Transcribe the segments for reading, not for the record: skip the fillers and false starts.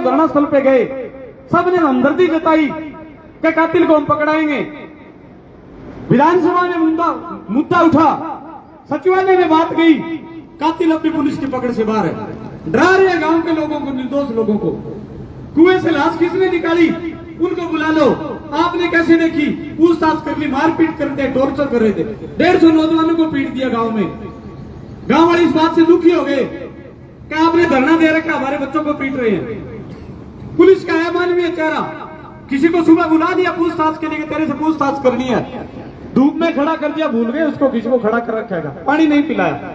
धरना स्थल पे गए, सबने हमदर्दी जताई कि कातिल को हम पकड़ाएंगे। विधानसभा में मुद्दा उठा, सचिवालय में बात गई, कातिल अपनी पुलिस की पकड़ से बाहर है। डरा रहे हैं गांव के लोगों को, निर्दोष लोगों को। कुएं से लाश किसने निकाली, उनको बुला लो। आपने कैसे देखी, पूछताछ कर ली, मारपीट करते, टॉर्चर कर रहे थे। 150 नौजवानों को पीट दिया गांव में। गांव वाले इस बात से दुखी हो गए कि आपने धरना दे रखा, हमारे बच्चों को पीट रहे हैं। पुलिस का अमानवीय चेहरा, किसी को सुबह बुला दिया पूछताछ के लिए, तेरे से पूछताछ करनी है, धूप में खड़ा कर दिया, भूल गए उसको, किसी को खड़ा कर रखा है, पानी नहीं पिलाया।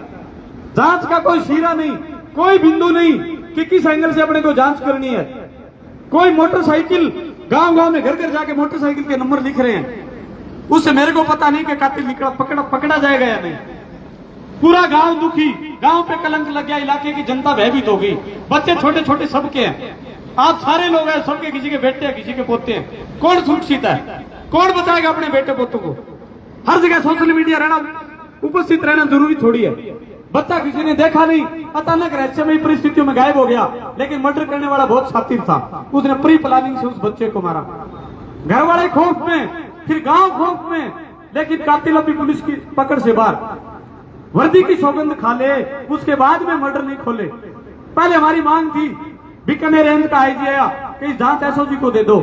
जांच का कोई शीरा नहीं, कोई बिंदु नहीं कि किस एंगल से अपने को जांच करनी है। कोई मोटरसाइकिल गांव गांव में घर घर जाके मोटरसाइकिल के नंबर लिख रहे हैं, उससे मेरे को पता नहीं कि कातिल निकला पकड़ा जाएगा या नहीं। पूरा गांव दुखी, गांव पे कलंक लग गया, इलाके की जनता भयभीत हो गई। बच्चे छोटे छोटे सबके हैं, आप सारे लोग हैं, सबके किसी के बेटे हैं, किसी के पोते हैं। कौन सुरक्षित है, कौन बचाएगा अपने बेटे पोतों को। हर जगह सोशल मीडिया रहना, उपस्थित रहना जरूरी थोड़ी है। बच्चा किसी ने देखा नहीं, अचानक रहस्यमयी परिस्थितियों में गायब हो गया, लेकिन मर्डर करने वाला बहुत शातिर था, उसने प्री प्लानिंग से उस बच्चे को मारा। घर वाले खौफ में, फिर गांव खौफ में, लेकिन कातिल अभी पुलिस की पकड़ से बाहर। वर्दी की सौगंध खा ले, उसके बाद में मर्डर नहीं खोले। पहले हमारी मांग थी, बीकानेर रेंज का आईजी आया कि इस जांच एसओजी को दे दो,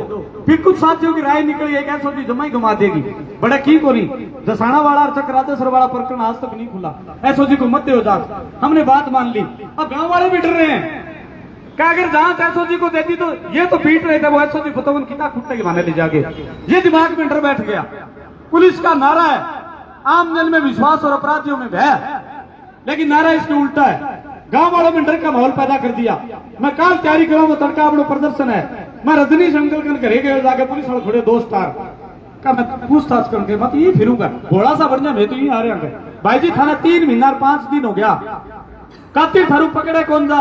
फिर कुछ साथियों की राय निकली, एक एसओजी जमा ही घुमा देगी। बड़ा की को नहीं, दसाना वाला और चक्रातेश्वर वाला प्रकरण आज तक नहीं खुला, एसओजी को मत दो जांच। हमने बात मान ली। अब गांव वाले भी डर रहे हैं कि अगर जांच एसओजी को देती तो ये तो पीट रहे थे, वो एसओजी फतवन कितना खुट्टे के माने ले जाके, ये दिमाग में डर बैठ गया। पुलिस का नारा है, आम जन में विश्वास और अपराधियों में भय, लेकिन नारा इसके उल्टा है। गांव वालों में डर का माहौल पैदा कर दिया। मैं काल तैयारी करूं, वो तड़का अपना प्रदर्शन है, मैं रजनीश अंकल के घरे गए, जाके पुलिस वाले थोड़े दोस्त का मैं पूछताछ करके मत ये फिरूंगा, घोड़ा सा बढ़िया मैं तो यही आ रहा हूं भाई जी। थाना 3 महीना 5 दिन हो गया, कातिल थारू पकड़े कौन जा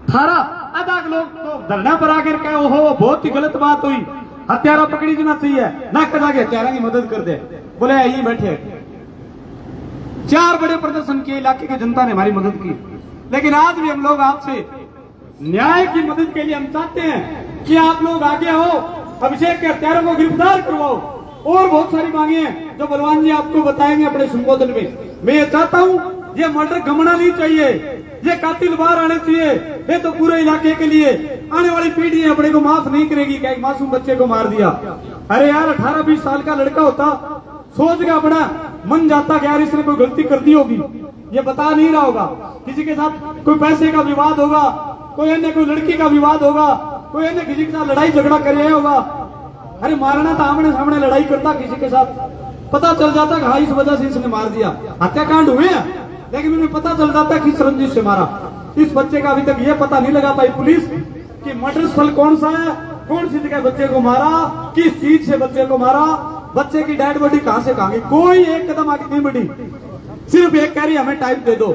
थारा। आधा लोग तो धरना पर आकर कहे ओहो बहुत ही गलत बात हुई, हत्यारा पकड़ी जाना चाहिए ना, कर जाके हत्यारा की मदद कर दे। बोले यही बैठे 4 बड़े प्रदर्शन किए, इलाके की जनता ने हमारी मदद की। लेकिन आज भी हम लोग आपसे न्याय की मदद के लिए हम चाहते हैं कि आप लोग आगे हो, अभिषेक के हत्यारों को गिरफ्तार करवाओ। और बहुत सारी मांगे हैं जो बलवान जी आपको बताएंगे अपने संबोधन में। मैं ये चाहता हूँ, ये मर्डर गमना नहीं चाहिए, ये कातिल बाहर आने चाहिए। ये तो पूरे इलाके के लिए आने वाली पीढ़ी अपने को माफ नहीं करेगी कि एक मासूम बच्चे को मार दिया। अरे यार 18-20 साल का लड़का होता, सोच के अपना मन जाता कि यार इसने कोई गलती कर दी होगी, ये बता नहीं रहा होगा। किसी के साथ कोई पैसे का विवाद होगा, कोई अन्य कोई लड़की का विवाद होगा, कोई अन्य किसी के साथ लड़ाई झगड़ा कर रहा होगा। अरे मारना था आमने सामने लड़ाई करता किसी के साथ, पता चल जाता कि हाँ इस वजह से इसने मार दिया। हत्याकांड हुए हैं, लेकिन उन्हें पता चल जाता किस रंजिश से मारा। इस बच्चे का अभी तक ये पता नहीं लगा पाई पुलिस कि मर्डर स्थल कौन सा है, कौन सी जगह बच्चे को मारा, किस चीज से बच्चे को मारा, बच्चे की डेड बॉडी कहां से कहां गई। कोई एक कदम आगे नहीं बढ़ी, सिर्फ एक कह रही हमें टाइम दे दो।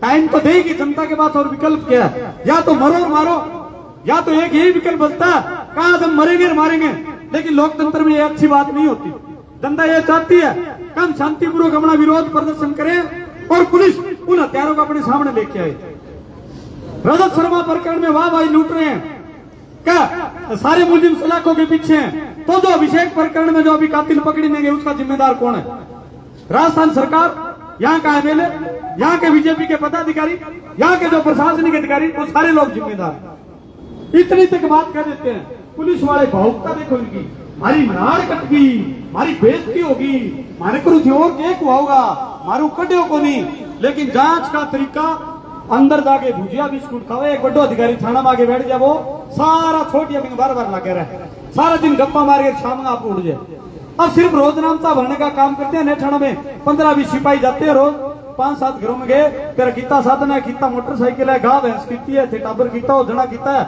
टाइम तो देगी जनता के पास, और विकल्प क्या है, या तो मरो और मारो, या तो एक यही विकल्प बचता है कहा हम मरेंगे और मारेंगे। लेकिन लोकतंत्र में ये अच्छी बात नहीं होती। जनता ये चाहती है कि हम शांतिपूर्वक अपना विरोध प्रदर्शन करें और पुलिस उन हत्यारों को अपने सामने लेके आए। रजत शर्मा प्रकरण में वाह भाई लूट रहे हैं, क्या सारे मुलजिम सलाखों के पीछे हैं, तो जो अभिषेक प्रकरण में जो अभी कातिल पकड़ी देंगे उसका जिम्मेदार कौन है? राजस्थान सरकार, यहाँ का एमएलए, यहाँ के बीजेपी के पदाधिकारी, यहाँ के जो प्रशासनिक अधिकारी, वो सारे लोग जिम्मेदार। इतनी तक बात कर देते हैं। पुलिस वाले भावुकता देखो इनकी, हमारी नाड़ कट गई, हमारी बेइज्जती होगी, हमारे कुछ और केक हुआ होगा, मारू कड्यो को नहीं। लेकिन जांच का तरीका, अंदर जाके भुजिया बिस्कुट खाओ, एक बड़ो अधिकारी थाना में आगे बैठ जाए, वो सारा छोटिया बार बार लगे रहे, सारा दिन गप्पा मार के शाम में आप उठ जाए। अब सिर्फ रोज नामता भरने का काम करते हैं। थाना में 15-20 सिपाही जाते हैं, रोज 5-7 घरों में गए, तेरा कितना साधन है, कितना मोटरसाइकिल है, गाँव भैंस कितनी है, टाबर कितना हो, जना कितना है,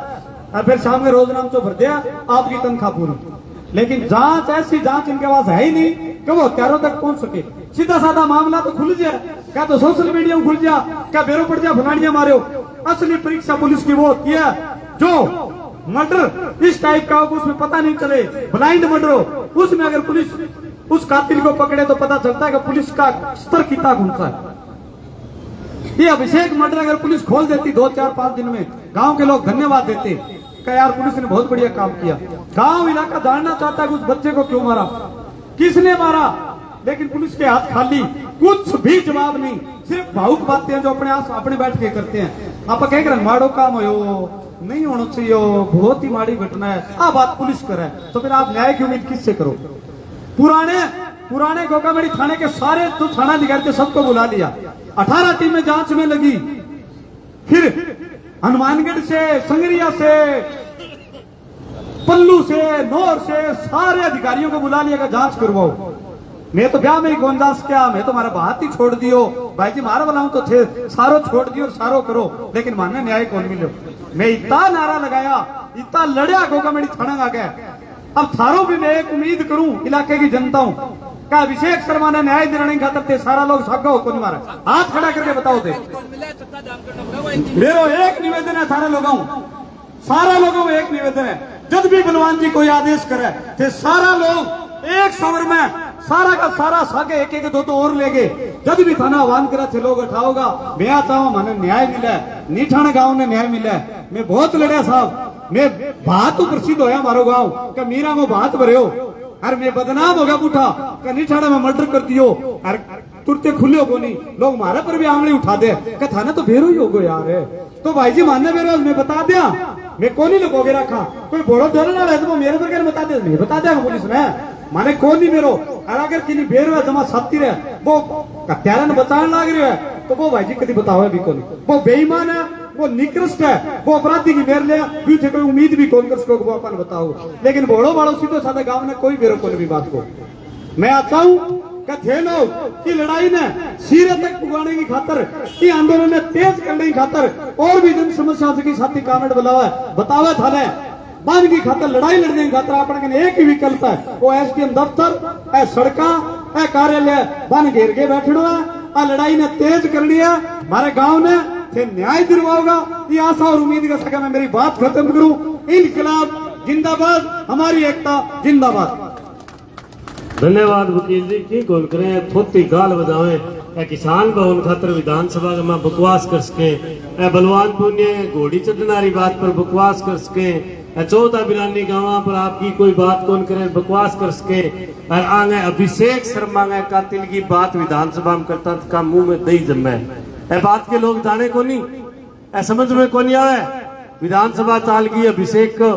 और फिर शाम में रोज नाम तो भरते हैं, आपकी तनख्वाह पूरी। लेकिन जांच, ऐसी जांच इनके पास है ही नहीं कि वो हत्यारों तक पहुंच सके। सीधा साधा मामला तो खुल जाए, क्या तो सोशल मीडिया में खुल जा, क्या बेरो पड़ जा, फलानिया मारो। असली परीक्षा पुलिस की वो होती है जो मर्डर इस टाइप का हो, उसमें पता नहीं चले, ब्लाइंड मर्डर हो, उसमें अगर पुलिस उस कातिल को पकड़े तो पता चलता है कि पुलिस का स्तर कितना कौन सा है। ये अभिषेक मर्डर अगर पुलिस खोल देती 2-4-5 दिन में, गांव के लोग धन्यवाद देते कि यार पुलिस ने बहुत बढ़िया काम किया। गांव इलाका जानना चाहता है कि उस बच्चे को क्यों मारा, किसने मारा, लेकिन पुलिस के हाथ खाली, कुछ भी जवाब नहीं। सिर्फ भावुक बातें जो अपने बैठ के करते हैं। आप कह कर माड़ो काम हो नहीं होना चाहिए, बहुत ही माड़ी घटना है, आ बात पुलिस करे, तो फिर आप न्याय की उम्मीद किससे करो। पुराने गोकामेड़ी थाने के सारे तो थाना अधिकारी थे, सबको बुला लिया, 18 टीमें जांच में लगी। फिर हनुमानगढ़ से, संगरिया से, पल्लू से, नौर से सारे अधिकारियों को बुला लिया कि जांच करवाओ। मैं तो ब्याह में ही गोंदास क्या, मैं तो हमारा बात ही छोड़ दियो, भाई जी मारा वाला तो थे, सारो छोड़ दियो और सारो करो, लेकिन मानने न्याय कौन मिलो। मैं इतना नारा लगाया, इतना लड़िया गोकामेड़ी थाना आ गया। अब थारों भी मैं एक उम्मीद करूं इलाके की जनता हूं क्या अभिषेक शर्मा ने न्याय दिलाने खातर थे सारा लोग सागा को नहीं मारा, हाथ खड़ा करके बताओ थे। मेरा एक निवेदन है सारे लोगों, सारा लोगों में एक निवेदन है, जब भी बलवान जी कोई आदेश करे थे सारा लोग एक सवर में सारा का सारा सागे एक एक दो और ले गए। जब भी थाना आह्वान करा थे लोग उठाओगा, मैं आता हूं, मैंने न्याय मिला है, नीठाना गांव ने न्याय मिला है। मैं बहुत लड़िया साहब, मैं बात तो प्रसिद्ध होया मारो गांव का मीरा में बात भरे हो, अरे मैं बदनाम हो गया बूठा का नीठाना में मर्डर कर दियो, अरे तुरते खुले हो नहीं, लोग मारे पर भी आंगली उठा दे का थाना तो बेरो ही होगो यार है। तो भाई जी मानने बेरो मैं बता दिया, मैं कौन ही लुकोगे रखा, कोई बड़ो डर ना है तो मेरे पर बता दे, मैं बता दिया पुलिस ने माने कौन नहीं बेरो। और अगर किन्हीं बेरो है जमा साथी रहे वो हत्यारा बचाने लाग रहे है तो वो भाई जी कभी बताओ भी कौन, वो बेईमान है, वो निकृष्ट है, वो अपराधी की मेर ले पीछे कोई उम्मीद भी कौन कर वो अपन बताओ। लेकिन बड़ो बड़ो सीधो साधा गांव में कोई बेरो कौन भी बात को। मैं आता हूँ की लड़ाई ने सिरे तक पुगाने की खातर, की आंदोलन ने तेज करने की खातर और भी जन समस्या की साथी कानड़ बुलावा बतावा थाने बांध की खातर लड़ाई लड़ने की खातर अपन एक ही विकल्प है, वो एसडीएम दफ्तर ए सड़का ए कार्यालय बन घेर के बैठना है। आ लड़ाई ने तेज करनी है, हमारे गांव ने फिर न्याय दिलवाओगा ये आशा और उम्मीद कर सका। मैं मेरी बात खत्म करूं, इनकलाब जिंदाबाद, हमारी एकता जिंदाबाद। धन्यवाद वकील जी की कौन करें थोती गाल बजावे ए किसान भवन खातर विधानसभा में बकवास कर सके, ए बलवान पुण्य घोड़ी चढ़नारी बात पर बकवास कर सके, ए 14 बिरानी गांव पर आपकी कोई बात कौन करे बकवास कर सके, और आगे अभिषेक शर्मा ने कातिल की बात विधानसभा में करता का मुंह में दही जमे। ए बात के लोग जाने को नहीं, ए समझ में को नहीं आवे। विधानसभा चाल की अभिषेक को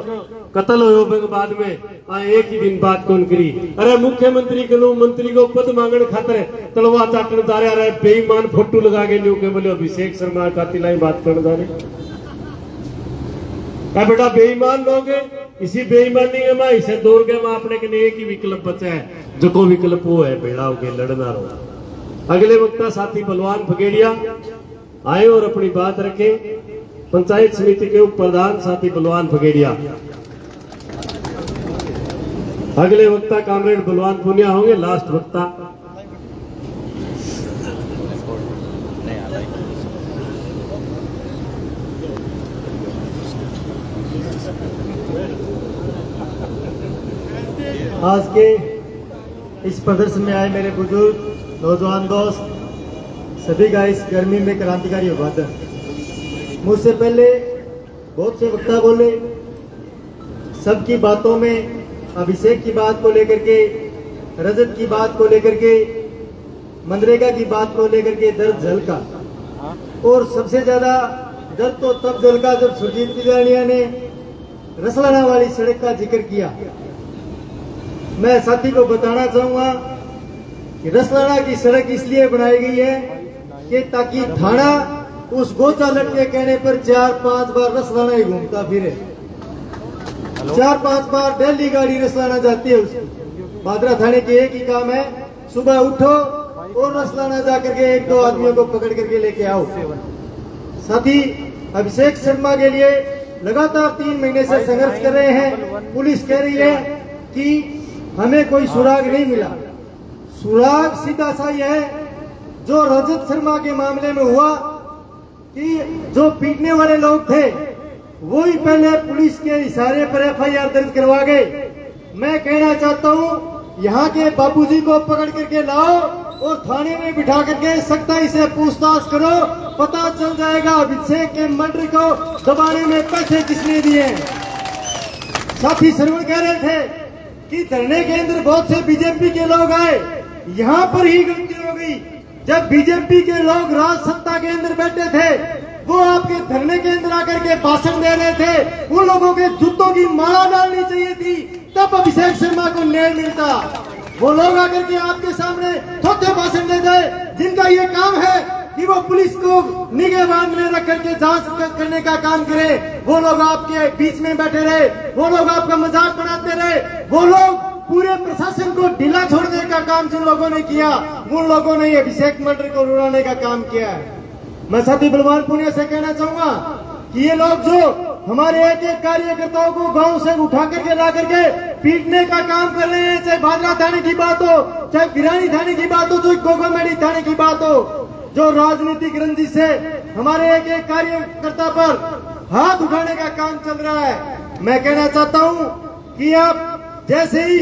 कत्ल हो के बाद में एक ही दिन बात कौन करी। अरे मुख्यमंत्री के मंत्री को पद मांगने खातर तलवा चाटन जा रहे बेईमान फोटो लगा के न्यू के बोले अभिषेक शर्मा कातिलाई बात करने जा रहे। बेटा बेईमान लोग इसी बेईमानी में इसे दौर के मैं अपने के एक ही विकल्प बचा है, जो को विकल्प वो है भेड़ा होके लड़ना रहो। अगले वक्ता साथी बलवान फगेड़िया आए और अपनी बात रखे। पंचायत समिति के उप प्रधान साथी बलवान फगेड़िया। अगले वक्ता कामरेड बलवान पुनिया होंगे, लास्ट वक्ता आज के इस प्रदर्शन में आए मेरे बुजुर्ग नौजवान दोस्त सभी का इस गर्मी में क्रांतिकारी अभिवादन। मुझसे पहले बहुत से वक्ता बोले, सबकी बातों में अभिषेक की बात को लेकर के, रजत की बात को लेकर के, मनरेगा की बात को लेकर के दर्द झलका, और सबसे ज्यादा दर्द तो तब झलका जब सुरजीत पिजानिया ने रसलाना वाली सड़क का जिक्र किया। मैं साथी को बताना चाहूंगा कि रसलाना की सड़क इसलिए बनाई गई है कि ताकि थाना उस गोचा लट के कहने पर 4-5 बार रसलाना ही घूमता फिरे। 4-5 बार डेली गाड़ी रसलाना जाती है उसकी। बादरा थाने के एक ही काम है, सुबह उठो और रसलाना जाकर के 1-2 आदमियों को पकड़ करके लेके आओ। साथी अभिषेक शर्मा के लिए लगातार 3 महीने से संघर्ष कर रहे हैं। पुलिस कह रही है कि हमें कोई सुराग नहीं मिला। सुराग सीधा सा यह है जो रजत शर्मा के मामले में हुआ कि जो पीटने वाले लोग थे वो ही पहले पुलिस के इशारे पर एफआईआर दर्ज करवा गए। मैं कहना चाहता हूं यहाँ के बाबूजी को पकड़ करके लाओ और थाने में बिठा करके सख्ताई से पूछताछ करो, पता चल जाएगा अभिषेक के मर्डर को दबाने में पैसे किसने दिए। साथी श्रवण कह रहे थे कि धरने के अंदर बहुत से बीजेपी के लोग आए, यहाँ पर ही गलती हो गई। जब बीजेपी के लोग राज सत्ता के अंदर बैठे थे, वो आपके धरने के अंदर आकर के भाषण दे रहे थे, उन लोगों के जूतों की माला डालनी चाहिए थी, तब अभिषेक शर्मा को न्याय मिलता। वो लोग आकर के आपके सामने थोथे भाषण दे जाए, जिनका ये काम है कि वो पुलिस को निगहबान में रख करके जांच करने का काम करे, वो लोग आपके बीच में बैठे रहे, वो लोग आपका मजाक बनाते रहे, वो लोग पूरे प्रशासन को ढीला छोड़ने का काम जिन लोगों ने किया, उन लोगों ने अभिषेक मर्डर को रुलाने का काम किया है। मैं साथी बलवान पुनिया से कहना चाहूंगा कि ये लोग जो हमारे एक एक कार्यकर्ताओं को गांव से उठा करके ला करके पीटने का काम कर रहे हैं, चाहे भादरा थाने की बात हो, चाहे बिरानी थाने की बात हो, चाहे गोगामेड़ी थाने की बात हो, जो राजनीतिक रंजिश से हमारे एक एक कार्यकर्ता पर हाथ उठाने का काम चल रहा है। मैं कहना चाहता हूं कि आप जैसे ही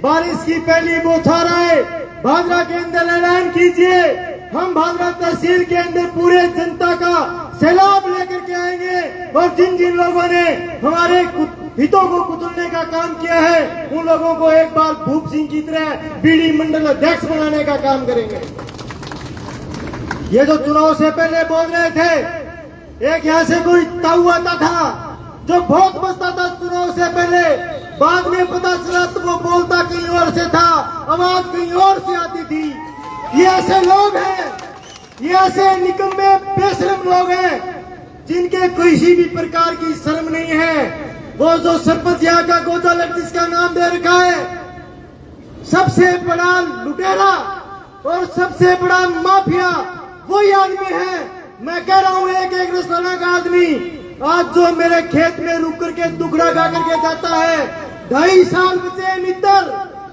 बारिश की पहली बौछार आए, भादरा के अंदर ऐलान कीजिए, हम भादरा तहसील के अंदर पूरे जनता का सैलाब लेकर के आएंगे और जिन जिन लोगों ने हमारे हितों को कुचलने का काम किया है, उन लोगों को एक बार भूप सिंह की तरह बीडी मंडल अध्यक्ष बनाने का काम करेंगे। ये जो चुनाव से पहले बोल रहे थे, एक यहाँ से कोई ताऊ आता था जो बहुत बचता था चुनाव से पहले, बाद में पता चला तो वो बोलता कहीं और से था, आवाज कहीं और से आती थी। ये ऐसे लोग हैं, ये ऐसे निकम्मे बेशरम लोग हैं जिनके किसी भी प्रकार की शर्म नहीं है। वो जो सरपंच यहाँ का गोजा लट जिसका नाम दे रखा है, सबसे बड़ा लुटेरा और सबसे बड़ा माफिया वही आदमी है। मैं कह रहा हूँ एक एक रसलाना का आदमी आज जो मेरे खेत में रुक करके दुखड़ा गा करके जाता है, 2.5 साल बचे मित्र,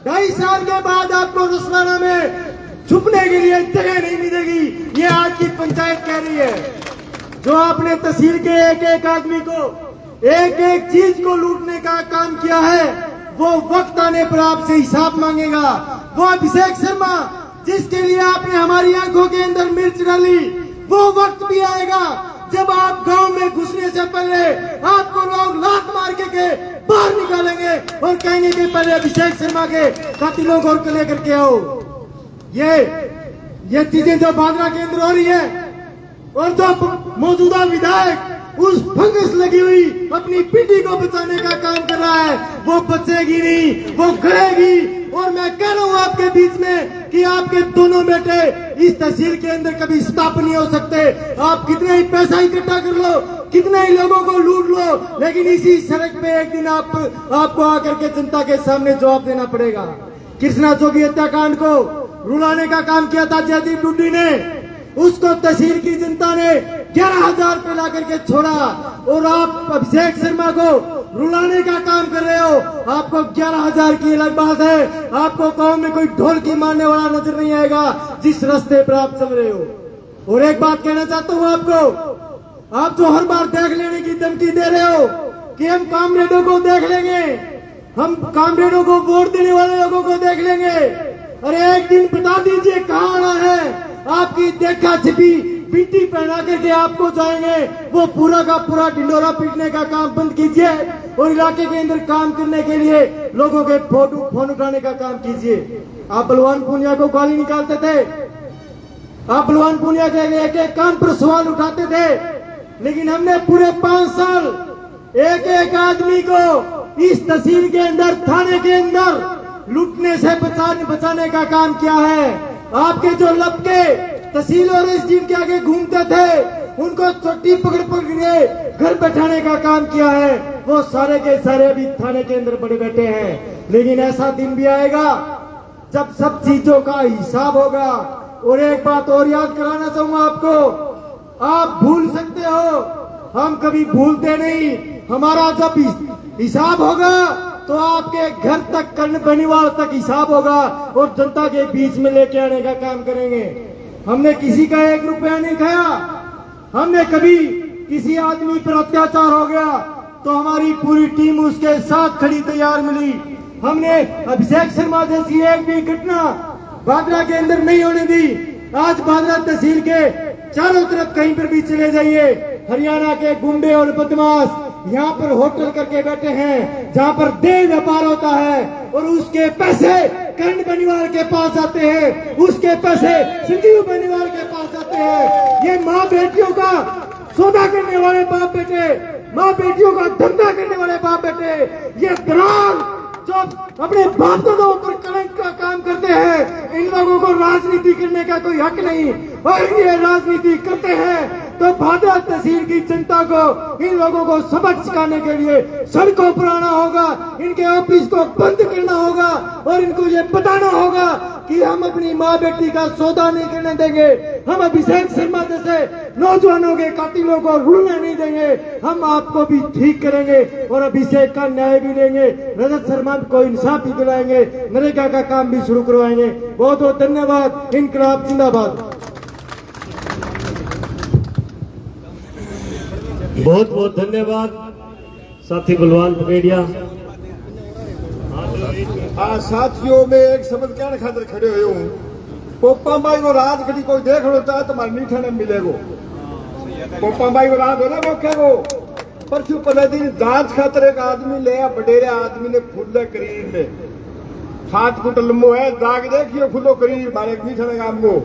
2.5 साल के बाद आपको रसलाना में छुपने के लिए जगह नहीं मिलेगी। ये आज की पंचायत कह रही है। जो आपने तहसील के एक एक आदमी को एक एक चीज को लूटने का काम किया है, वो वक्त आने पर आपसे हिसाब मांगेगा। वो अभिषेक शर्मा जिसके लिए आपने हमारी आंखों के अंदर मिर्च डाली, वो वक्त भी आएगा जब आप गांव में घुसने से पहले आपको लोग लात मार के बाहर निकालेंगे और कहेंगे कि पहले अभिषेक शर्मा के कातिलों को लेकर के आओ। ये चीजें जो भादरा के अंदर हो रही है और जो मौजूदा विधायक उस फंगस लगी हुई अपनी पीढ़ी को बचाने का काम कर रहा है, वो बचेगी नहीं, वो गड़ेगी। और मैं कह रहा हूँ आपके बीच में कि आपके दोनों बेटे इस तहसील के अंदर कभी स्थापना नहीं हो सकते। आप कितना ही पैसा इकट्ठा कर लो, कितना ही लोगों को लूट लो, लेकिन इसी सड़क पे एक दिन आपको आकर के जनता के सामने जवाब देना पड़ेगा। कृष्णा जोगी हत्याकांड को रुलाने का काम किया था जयदीप डुड्डी ने, उसको तहसील की जनता ने 11,000 पे ला करके छोड़ा और आप अभिषेक शर्मा को रुलाने का काम कर रहे हो। आपको 11,000 की अलग बात है, आपको गांव में कोई ढोल की मारने वाला नजर नहीं आएगा जिस रास्ते पर आप चल रहे हो। और एक बात कहना चाहता हूँ आपको, आप जो हर बार देख लेने की धमकी दे रहे हो कि हम कामरेडों को देख लेंगे, हम कामरेडों को वोट देने वाले लोगों को देख लेंगे, अरे एक दिन बता दीजिए कहाँ आना है। आपकी देखा छिपी बिट्टी पहना करके आपको जाएंगे, वो पूरा का पूरा ढिंडोरा पीटने का काम बंद कीजिए और इलाके के अंदर काम करने के लिए लोगों के फोन उठाने का काम कीजिए। आप बलवान पूनिया को गाली निकालते थे, आप बलवान पूनिया के एक एक काम पर सवाल उठाते थे, लेकिन हमने पूरे 5 साल एक एक आदमी को इस तहसील के अंदर, थाने के अंदर लूटने से बचाने का काम किया है। आपके जो लपके तहसील और एसडीएम के आगे घूमते थे, उनको चोटी पकड़ के घर बैठाने का काम किया है। वो सारे के सारे अभी थाने के अंदर बड़े बैठे हैं। लेकिन ऐसा दिन भी आएगा जब सब चीजों का हिसाब होगा। और एक बात और याद कराना चाहूंगा आपको, आप भूल सकते हो, हम कभी भूलते नहीं। हमारा जब हिसाब होगा तो आपके घर तक, कर्ण बनीवाल तक हिसाब होगा और जनता के बीच में लेके आने का काम करेंगे। हमने किसी का 1 रुपया नहीं खाया। हमने कभी किसी आदमी पर अत्याचार हो गया तो हमारी पूरी टीम उसके साथ खड़ी तैयार मिली। हमने अभिषेक शर्मा जैसी एक भी घटना भादरा के अंदर नहीं होने दी। आज भादरा तहसील के चारों तरफ कहीं पर भी चले जाइए, हरियाणा के गुंडे और बदमाश यहाँ पर होटल करके बैठे हैं, जहाँ पर देह व्यापार होता है और उसके पैसे कर्ण बेनीवाल के पास आते हैं, उसके पैसे संजीव बेनीवाल के पास आते हैं। ये माँ बेटियों का सौदा करने वाले बाप बेटे, माँ बेटियों का धंधा करने वाले बाप बेटे, ये दलाल जो अपने बाप दादाओं पर कलंक का काम करते हैं, इन लोगों को राजनीति करने का कोई हक नहीं। और ये राजनीति करते हैं तो भादरा तहसील की जनता को, इन लोगों को सबक सिखाने के लिए सड़कों पर आना होगा, इनके ऑफिस को बंद करना होगा और इनको ये बताना होगा कि हम अपनी माँ बेटी का सौदा नहीं करने देंगे। हम अभिषेक शर्मा जैसे नौजवानों के कातिलों को रुलने नहीं देंगे। हम आपको भी ठीक करेंगे और अभिषेक का न्याय भी देंगे, रजत शर्मा को इंसाफ भी दिलाएंगे, नरेगा का काम भी शुरू करवाएंगे। बहुत बहुत धन्यवाद। इनकलाब जिंदाबाद। बहुत बहुत धन्यवाद साथी बलवान पकेड़िया। साथियों में एक समझ क्या खातर खड़े हुए हूँ, पोपा भाई को राज घड़ी कोई देख लो चाहे तुम्हारे मीठा ने मिलेगो। पोपा भाई को राज हो ना रोकेगो। परसों पहले दिन जांच खातर एक आदमी ले, बडेरे आदमी ने फुले करीर में 7 फुट लंबो है, जाग देखियो खुलो करीर मारे मीठा ने काम को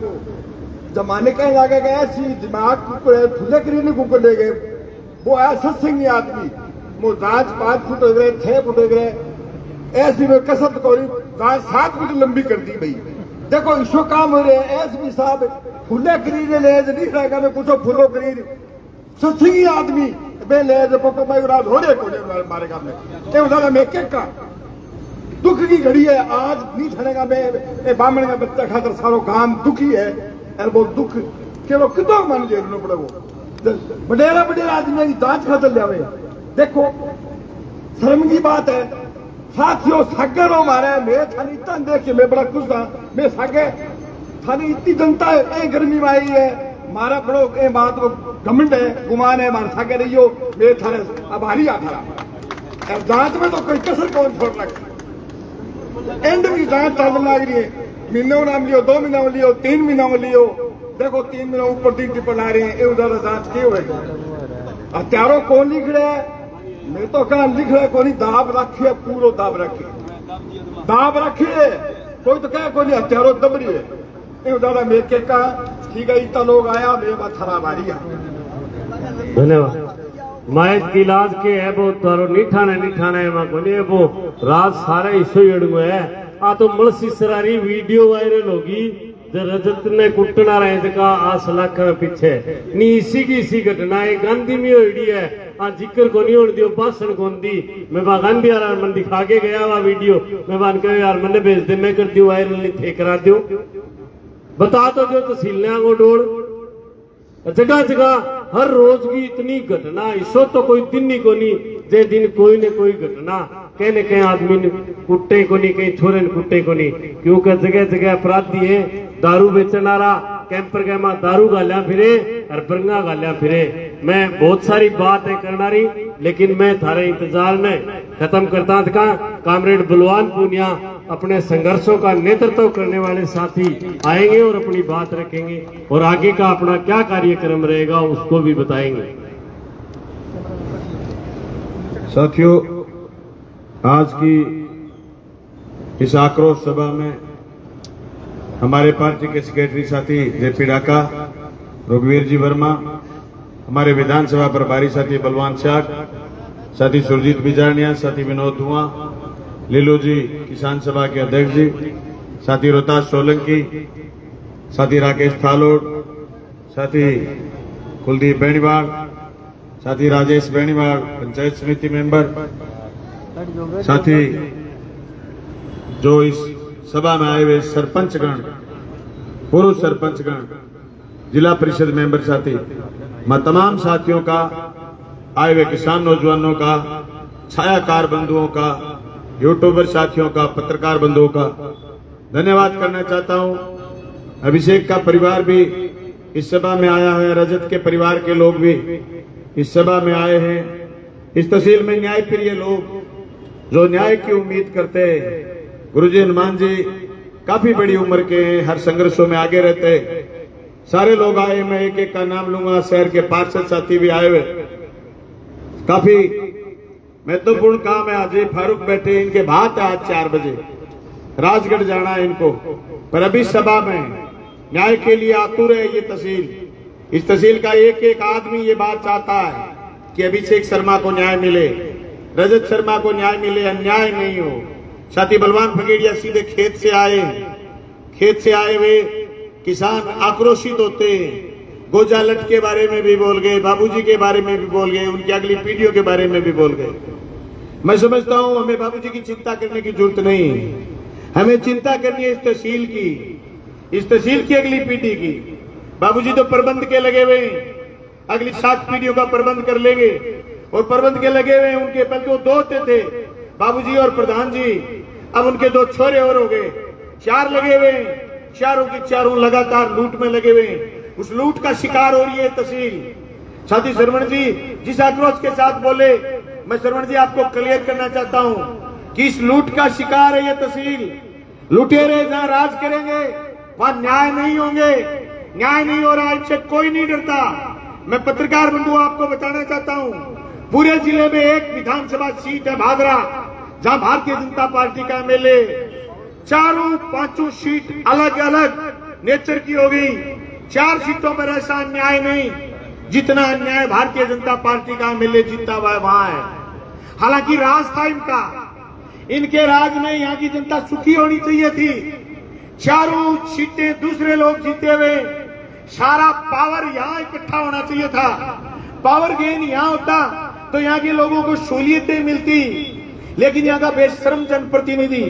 जमाने कहीं लागे गए ऐसी दिमाग कुकर फुले करीर ने कुकर ले गए। वो है सत्संगी आदमी, वो जांच 5 फुट हो गए, 6 फुट हो गए, ऐसी में कसरत कोई जांच 7 फुट लंबी कर दी भाई। देखो इसो काम हो रहे हैं एसपी साहब फुले करीर ले नहीं रहेगा मैं कुछ फुलो करीर सत्संगी आदमी बे ले पप्पा भाई रात हो रहे को मारे काम में उदाहरण में का दुख की घड़ी है। आज नहीं छड़ेगा मैं बामण का बच्चा खातर सारो काम दुखी है और वो दुख केवल कितना मान लेना पड़े। वो बडेरा बडेरा आदमी की जांच खातर ले आवे। देखो शर्म की बात है साथियों, सागर हो मारे मैं थानी इतना देख के मैं बड़ा खुश था। मैं सागे थानी इतनी जनता है गर्मी में आई है, मारा बड़ो ए बात को घमंड है गुमान है, मारा सागे रहियो मैं थाने आभारी आ गया। जांच में तो कोई कसर कौन छोड़ रखा। एंड की जांच चलने लग रही है, महीनों नाम लियो, 2 महीना में लियो, 3 महीना में लियो। देखो 3 महीना ऊपर 3 टिप्पण ला रहे हैं, ये ज्यादा जांच क्यों है? हत्यारों कौन लिख रहे हैं? मैं तो कहा लिख रहे कोई दाब रखिए, पूरा दाब रखिए। कोई तो कहे कोई हत्यारों दब रही है, ये ज्यादा मैं के कहा ठीक है इतना लोग आया मेरे बात खराब आ रही है। धन्यवाद। मायत की लाज के है वो तारो निठाने है मां कोनी है वो राज सारे इसो एड़ू है। आ तो मलसी सरारी वीडियो वायरल होगी जो रजत ने कुटना रहे जका आस लाख पीछे नी इसी की इसी घटना है गांधी में होड़ी है। आ जिक्र को नहीं होने दियो भाषण कौन दी। मैं वहां गांधी यार मन दिखा के गया वहां वीडियो मैं वन कह यार मैंने भेज दे मैं कर दियो वायरल नहीं थे करा दियो। बता तो जो तहसीलियां को डोड़ जगह जगह हर रोज की इतनी घटना इसो तो कोई दिन ही को नहीं जे दिन कोई न कोई घटना कहने कहीं आदमी ने कुट्टे को नहीं कहीं छोरे ने कुट्टे को नहीं क्योंकि जगह जगह अपराधी है। दारू बेचना रहा कैंपर के मां दारू गालियां फिरे और बरंगा गालियां फिरे। मैं बहुत सारी बात है करना रही लेकिन मैं थारे इंतजार में खत्म करता था। कामरेड बलवान पूनिया अपने संघर्षों का नेतृत्व करने वाले साथी आएंगे और अपनी बात रखेंगे और आगे का अपना क्या कार्यक्रम रहेगा उसको भी बताएंगे। साथियों आज की इस आक्रोश सभा में हमारे पार्टी के सेक्रेटरी साथी जेपी डाका, रघुवीर जी वर्मा, हमारे विधानसभा प्रभारी साथी बलवान शाह, साथी सुरजीत बिजारनिया, साथी विनोद धुआं, लीलू जी किसान सभा के अध्यक्ष जी, साथी रोहतास सोलंकी, साथी राकेश थालोड, साथी कुलदीप बेनीवाल, साथी राजेश बेनीवाल पंचायत समिति मेंबर, साथी जो इस सभा में आए हुए सरपंचगण, पूर्व सरपंचगण, जिला परिषद मेंबर साथी, मैं तमाम साथियों का, आए हुए किसान नौजवानों का, छायाकार बंधुओं का, यूट्यूबर साथियों का, पत्रकार बंधुओं का धन्यवाद करना चाहता हूं। अभिषेक का परिवार भी इस सभा में आया है, रजत के परिवार के लोग भी इस सभा में आए हैं। इस तहसील में न्याय प्रिय लोग जो न्याय की उम्मीद करते हैं, गुरुजी हनुमान जी काफी बड़ी उम्र के हैं, हर संघर्षों में आगे रहते हैं। सारे लोग आए, मैं एक एक का नाम लूंगा। शहर के पार्षद साथी भी आए हुए। काफी महत्वपूर्ण काम है। अजय फारूक बैठे, इनके बात है आज 4 बजे राजगढ़ जाना है इनको, पर अभी सभा में न्याय के लिए आतुर है ये तहसील। इस तहसील का एक एक आदमी ये बात चाहता है कि अभिषेक शर्मा को न्याय मिले, रजत शर्मा को न्याय मिले, अन्याय नहीं हो। साथी बलवान फगेड़िया सीधे खेत से आए हुए किसान आक्रोशित होते हैं। गोजा लट के बारे में भी बोल गए, बाबूजी के बारे में भी बोल गए, उनकी अगली पीढ़ियों के बारे में भी बोल गए। मैं समझता हूं हमें बाबूजी की चिंता करने की जरूरत नहीं है। हमें चिंता करनी है इस तहसील की अगली पीढ़ी की। बाबूजी तो प्रबंध के लगे हुए हैं, अगली 7 पीढ़ियों का प्रबंध कर लेंगे। और प्रबंध के लगे हुए हैं उनके पहले तो 2 होते थे, बाबूजी और प्रधान जी। अब उनके 2 छोरे और हो गए, 4 लगे हुए हैं। चारों के चारों लगातार लूट में लगे हुए हैं। उस लूट का शिकार हो रही है तहसील। साथी श्रवण जी जिस आक्रोश के साथ बोले, मैं श्रवण जी आपको क्लियर करना चाहता हूं कि इस लूट का शिकार है ये तहसील। लुटेरे जहां राज करेंगे वहां न्याय नहीं होंगे। न्याय नहीं हो रहा, इससे कोई नहीं डरता। मैं पत्रकार बंधु आपको बताना चाहता हूं, पूरे जिले में एक विधानसभा सीट है भादरा, जहां भारतीय जनता पार्टी का एमएलए 4-5 सीट अलग अलग नेचर की होगी। 4 सीटों पर ऐसा अन्याय नहीं जितना अन्याय भारतीय जनता पार्टी का एमएलए जीता हुआ है वहां है। हालांकि राज था इनके राज में यहां की जनता सुखी होनी चाहिए थी। 4 सीटें दूसरे लोग जीते हुए, सारा पावर यहां इकट्ठा होना चाहिए था। पावर गेन यहां होता तो यहां के लोगों को सहूलियतें मिलती, लेकिन यहां का बेशर्म जनप्रतिनिधि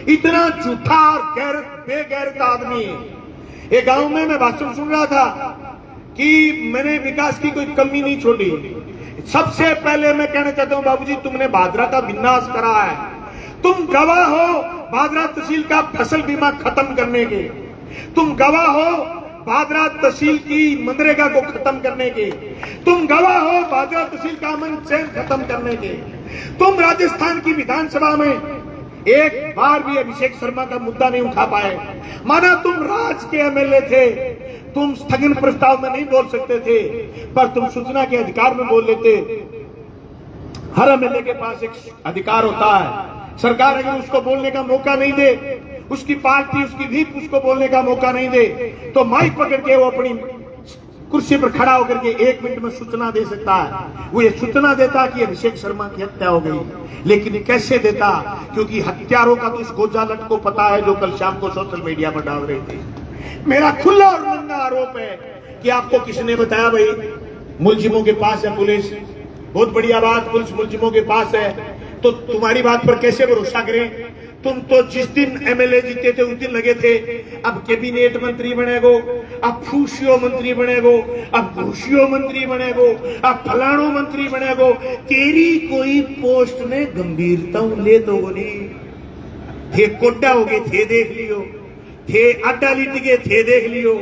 इतना झूठा और बेगैरत आदमी है। एक गांव में मैं भाषण सुन रहा था कि मैंने विकास की कोई कमी नहीं छोड़ी। सबसे पहले मैं कहना चाहता हूं, बाबूजी तुमने भादरा का विनाश करा है। तुम गवाह हो भादरा तहसील का फसल बीमा खत्म करने के, तुम गवाह हो भादरा तहसील की मनरेगा को खत्म करने के, तुम गवाह हो भादरा तहसील का अमन चैन खत्म करने के। तुम राजस्थान की विधानसभा में एक बार भी अभिषेक शर्मा का मुद्दा नहीं उठा पाए। माना तुम राज के एमएलए थे, तुम स्थगन प्रस्ताव में नहीं बोल सकते थे, पर तुम सूचना के अधिकार में बोल लेते। हर एमएलए के पास एक अधिकार होता है। सरकार अगर उसको बोलने का मौका नहीं दे, उसकी पार्टी उसकी व्हीप उसको बोलने का मौका नहीं दे, तो माइक पकड़ के वो अपनी कुर्सी पर खड़ा होकर के 1 मिनट में सूचना दे सकता है। वो ये सूचना देता कि अभिषेक शर्मा की हत्या हो गई, लेकिन कैसे देता? क्योंकि हत्यारों का तो इस गोजालट को पता है जो कल शाम को सोशल मीडिया पर डाल रहे थे। मेरा खुला और नंगा आरोप है कि आपको किसने बताया भाई मुलजिमों के पास है पुलिस, बहुत बढ़िया बात, पुलिस मुलजिमों के पास है, तो तुम्हारी बात पर कैसे भरोसा करें? तुम तो जिस दिन एमएलए जीते थे उस दिन लगे थे अब कैबिनेट मंत्री बनेगो, अब फूसियो मंत्री बनेगो, अब घूसियो मंत्री बनेगो, अब फलाणो मंत्री बनेगो। तेरी कोई पोस्ट ने गंभीरता ले तो नहीं थे। कोड्डा हो गए थे देख लियो, थे अड्डा लिट गए थे देख लियो,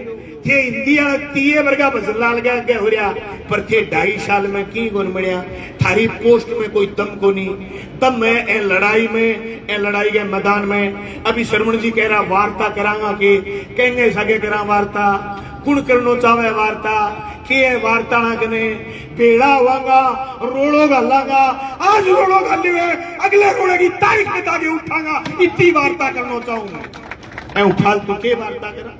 थे हिंदी तीये वर्गा भजन लाल गया हो रहा, पर थे 2.5 साल में की गुण मिलया। थारी पोस्ट में कोई दम को नहीं, दम है ए लड़ाई में, ए लड़ाई के मैदान में। अभी श्रवण जी कह रहा वार्ता करांगा के कहेंगे सगे करा वार्ता, कुण करनो चाहे वार्ता के वार्ता ना कने बेड़ा हुआगा रोड़ो गालागा। आज रोड़ो गाली हुए अगले रोड़े की तारीख बता के उठागा, इतनी वार्ता करना चाहूंगा। मैं उठाल तो के वार्ता करा,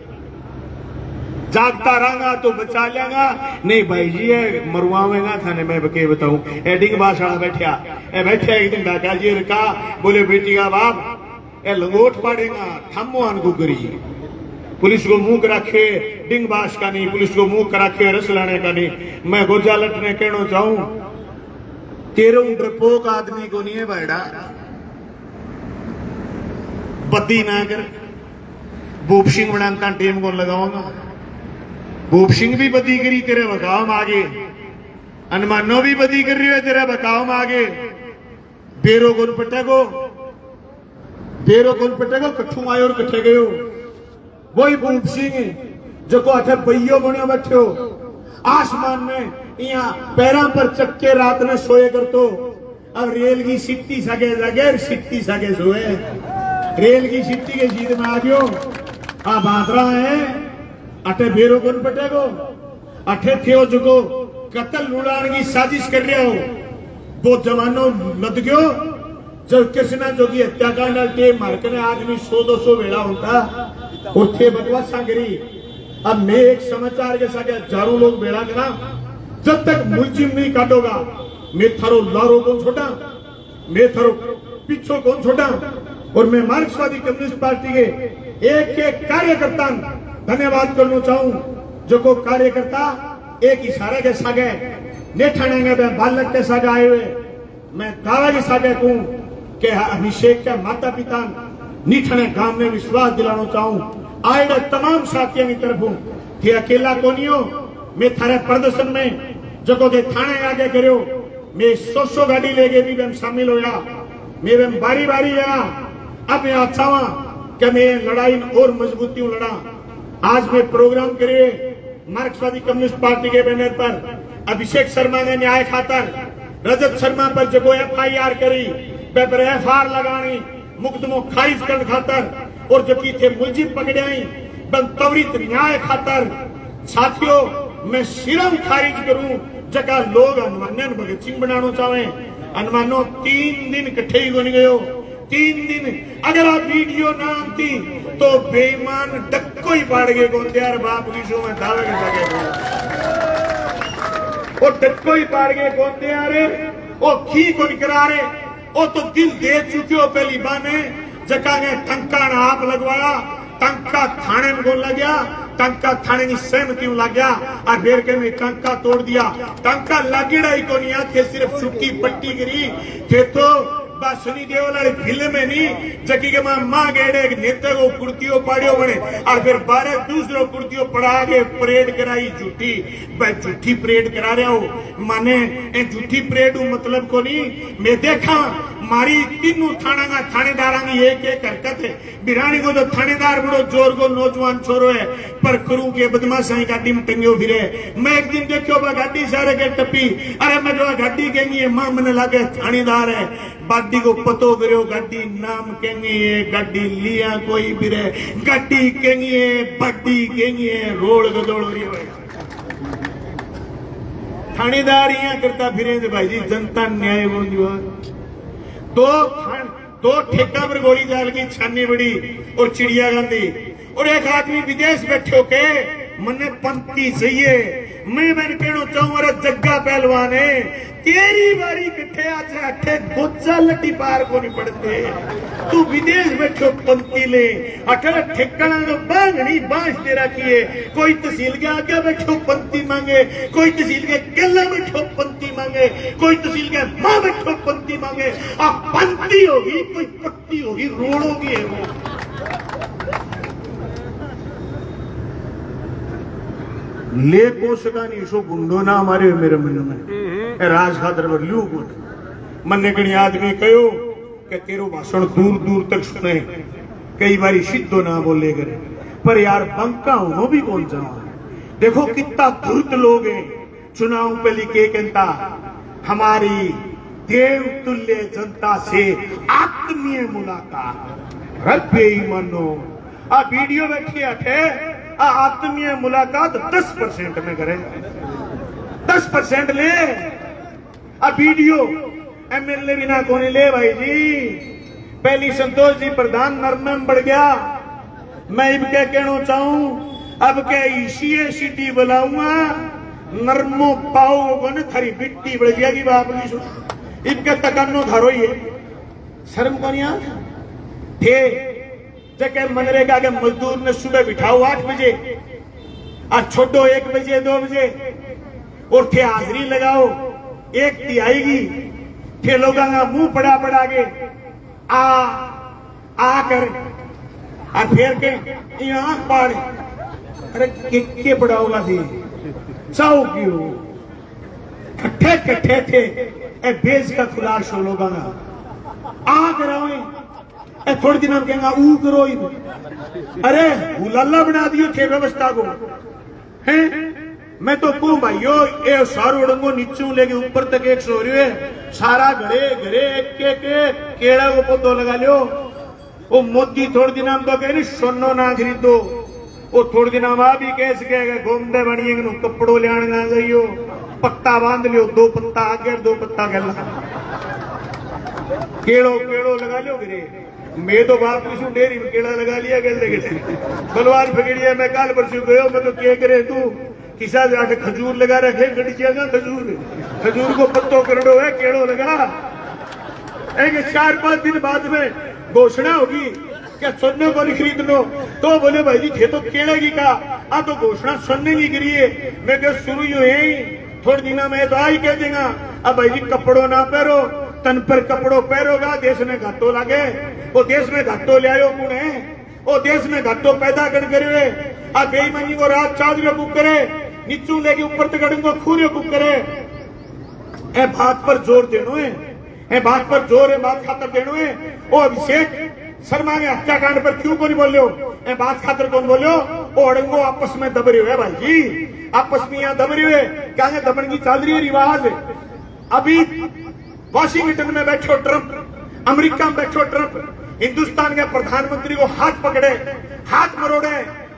जागता रहा तो बचा लेगा, नहीं भाई जी है मरवावेगा थाने। मैं के बताऊं एडिंग बासाड़ा बैठा एक दिन डाका जी रखा, बोले बेटी का बाप ए लंगोट पाड़ेगा थम्मोन को करी। पुलिस को मुंह रखे डिंग बास का नहीं, पुलिस को मुंह रखे रस लाने का नहीं। मैं गोजालट ने कहना चाहूं तेरे डरपोक आदमी को नहीं है बैठा, बद्दी ना कर। भूप सिंह बनाता टीम को लगाऊंगा, भूप सिंह भी बदी करी तेरे बकाव में आगे, अनुमानो भी बदी कर रही है तेरे बकाव में आगे। बेरो कौन पटेगो, बेरो कौन पटेगो, कट्ठू आयो और कट्ठे गयो। वही भूप सिंह जो को अठे बइयो बनो बैठो आसमान में, यहाँ पैरों पर चक्के रात में सोए कर तो अब रेल की सिट्टी सके जगह सिट्टी सके सोए। रेल की सिट्टी के सीध में आ गयो आ बांदरा है अठे बेरो कौन पटेगो अठे थियो जुगो कत्ल लुड़ान की साजिश कर रहा हो वो जवानों लद गयो जब कृष्णा जोगी हत्याकांड के मारकने आदमी 100-200 वेड़ा होता उठे बकवासा करी। अब मैं एक समाचार के साथ हजारों लोग बेड़ा करा जब तक मुलजिम नहीं काटोगा मैं थारो लारो कौन छोटा मैं थारो पीछो कौन छोटा। और मैं मार्क्सवादी कम्युनिस्ट पार्टी के एक एक कार्यकर्ता धन्यवाद करना चाहूं जो को कार्यकर्ता एक इशारे के सागे नेठानेंगे बालक के सागे आए हुए मैं दावा के सागे कहूं कि अभिषेक के माता पिता नीठने गांव में विश्वास दिलाना चाहूं आए तमाम साथियों की तरफ थे अकेला कोनी हो मैं थारे प्रदर्शन में जो को थाने आगे करो मैं 100 गाड़ी लेके भी मैं शामिल होया मैं बारी बारी आया। अब मैं चाहवा कि मैं लड़ाई और मजबूती लड़ा। आज मैं प्रोग्राम करे मार्क्सवादी कम्युनिस्ट पार्टी के बैनर पर अभिषेक शर्मा ने न्याय खातर रजत शर्मा पर जगो FIR करी पेपर FR लगानी मुकदमो खारिज कर खातर और जो की थे मुलजिम पकड़ाई बन त्वरित न्याय खातर साथियों मैं सिरम खारिज करूं जगह लोग हनुमान भगत सिंह बनाना चाहे हनुमानो 3 दिन कट्ठे ही बन गयो 3 दिन अगर आप वीडियो ना आती तो बेईमान डक्को ही पाड़ गए गोंदियार बाप की शो में दावे कर सके वो डक्को ही पाड़ गए गोंदियार वो खी को करा रहे वो तो दिल दे चुके हो पहली बाने जगह ने टंका ना आप लगवाया टंका थाने में गोल लग गया टंका थाने की सहमति में लग गया और फिर के में टंका तोड़ दिया टंका लगेड़ा ही को नहीं आते सिर्फ सुक्की पट्टी गिरी थे तो सनी देओल फिल्म में नहीं जकी के मां गेड़े नेता को कुर्तियों पाड़ियो बने और फिर 12 दूसरों कुर्तियों पड़ा के परेड कराई झूठी परेड करा रहे हो माने झूठी परेड मतलब को नहीं मैं देखा मारी तीनों थानेदार की एक हरकत है बिरानी को तो थानेदार बड़ो जोर को नौजवान छोरो है पर करूं के बदमाशा गाड़ी में टंगियो फिरे। मैं एक दिन देखो गाड़ी सारे के टप्पी अरे मैं जो गाड़ी कहेंगी मां मैंने लगे थानेदार है बाडी को पतो करो गाड़ी नाम कहेंगे गाड़ी लिया कोई बिरे गाड़ी कहेंगे बड्डी कहेंगे रोड गदोड़ थानेदार यहाँ करता फिरे भाई जी जनता न्याय बोल दो ठेका पर गोली डाल की छानी बड़ी और चिड़िया गांधी और एक आदमी विदेश बैठे के मने पंक्ति चाहिए मैं कहना चाहूं अरे जग्गा पहलवान है तेरी बारी किथे आज अठे गोचा लटी पार को नहीं पड़ते तू विदेश बैठो पंक्ति ले अठे ठिकाना जो बांगनी बांस दे रखी है कोई तहसील के आगे बैठो पंक्ति मांगे कोई तहसील के गला बैठो पंक्ति मांगे कोई तहसील के मां बैठो पंक्ति मांगे आ पंक्ति होगी कोई पट्टी होगी रोड होगी है वो ले कोशिका नहीं सो गुंडो ना हमारे मेरे मन में राज खातर लू गुट मन्ने कहीं आदमी कहो कि तेरो भाषण दूर दूर तक सुने कई बारी सिद्धो ना बोले करे पर यार बंका हो भी कौन सा देखो कितना धूर्त लोग हैं चुनाव पे लिखे कहता हमारी देव तुल्य जनता से आत्मीय मुलाकात रब्बे मनो आ वीडियो बैठी थे आत्मीय मुलाकात 10% में करें 10% ले वीडियो MLA बिना कोने ले भाई जी पहली संतोष जी प्रधान नरम बढ़ गया मैं इब क्या कहना चाहूं अब क्या इसीए सिटी बुलाऊंगा नरमो पाओ ने थारी बिट्टी बढ़ गया कि बाप की इब क्या तकन्नो धरो ये शर्म को नहीं थे जगह मनरेगा के मजदूर ने सुबह बिठाओ 8 बजे और छोड़ो 1 बजे 2 बजे और थे हाजिरी लगाओ 1 तिहाई थे लोगों का मुंह पड़ा के आ कर और फिर के आंख पाड़ अरे के पड़ाओगा थी चाहो क्यों कट्ठे थे ए बेस का खुलास हो लोगों का आ कराओ थोड़े दिन हम कहेंगे ऊ करो अरे हुलाला बना दियो थे व्यवस्था को हैं मैं तो कहूं भाइयों ये सारू उड़ंगो नीचे लेके ऊपर तक एक सो रही है सारा घरे घरे एक केड़ा को पौधो लगा लियो वो मोदी थोड़े दिन हम तो कहे सोनो ना खरीदो, वो थोड़े दिन हम भी कह सके घूमते बनिए कपड़ों लियान ना जाइयो, पत्ता बांध लियो, 2 पत्ता आगे 2 पत्ता गला, केड़ो केड़ो लगा लियो गिरे। मैं तो बाप किसी डेरी में केड़ा लगा लिया गले बलवान फगड़िया मैं काल परसों गयो, मैं तो क्या करे तू किसा जाके खजूर लगा रखे गड़ी जाएगा, खजूर को पत्तों करोड़ो है केड़ो लगा। एक 4-5 दिन बाद में घोषणा होगी क्या सोने को नहीं खरीदनो, तो बोले भाई जी थे तो केड़ेगी का आ तो घोषणा सुनने की करी है। मैं क्या शुरू ही है थोड़े दिन में तो आई कह देगा अब भाई जी कपड़ों ना पहरो, तन पर कपड़ों पहरोगा देश में घाटो लागे, वो देश में घाटो ले आयो कौन है, वो देश में घाटो पैदा कर करे आ बेईमानी को रात चादर बुक करे, नीचू लेके ऊपर तक को खूरे बुक करे। ए बात पर जोर देनो है, ए बात पर जोर है, बात खातर देनो है। ओ अभिषेक शर्मा ने हत्याकांड पर क्यों को नहीं बोलो, ए बात खातर कौन बोलो, ओ अड़ंगो आपस में दब रहे है भाई जी, आपस में यहाँ दब रहे है, क्या है दबन की चल रही है रिवाज। अभी वॉशिंगटन में बैठो ट्रंप, अमेरिका में बैठो ट्रंप, हिंदुस्तान के प्रधानमंत्री को हाथ पकड़े, हाथ मरोड़े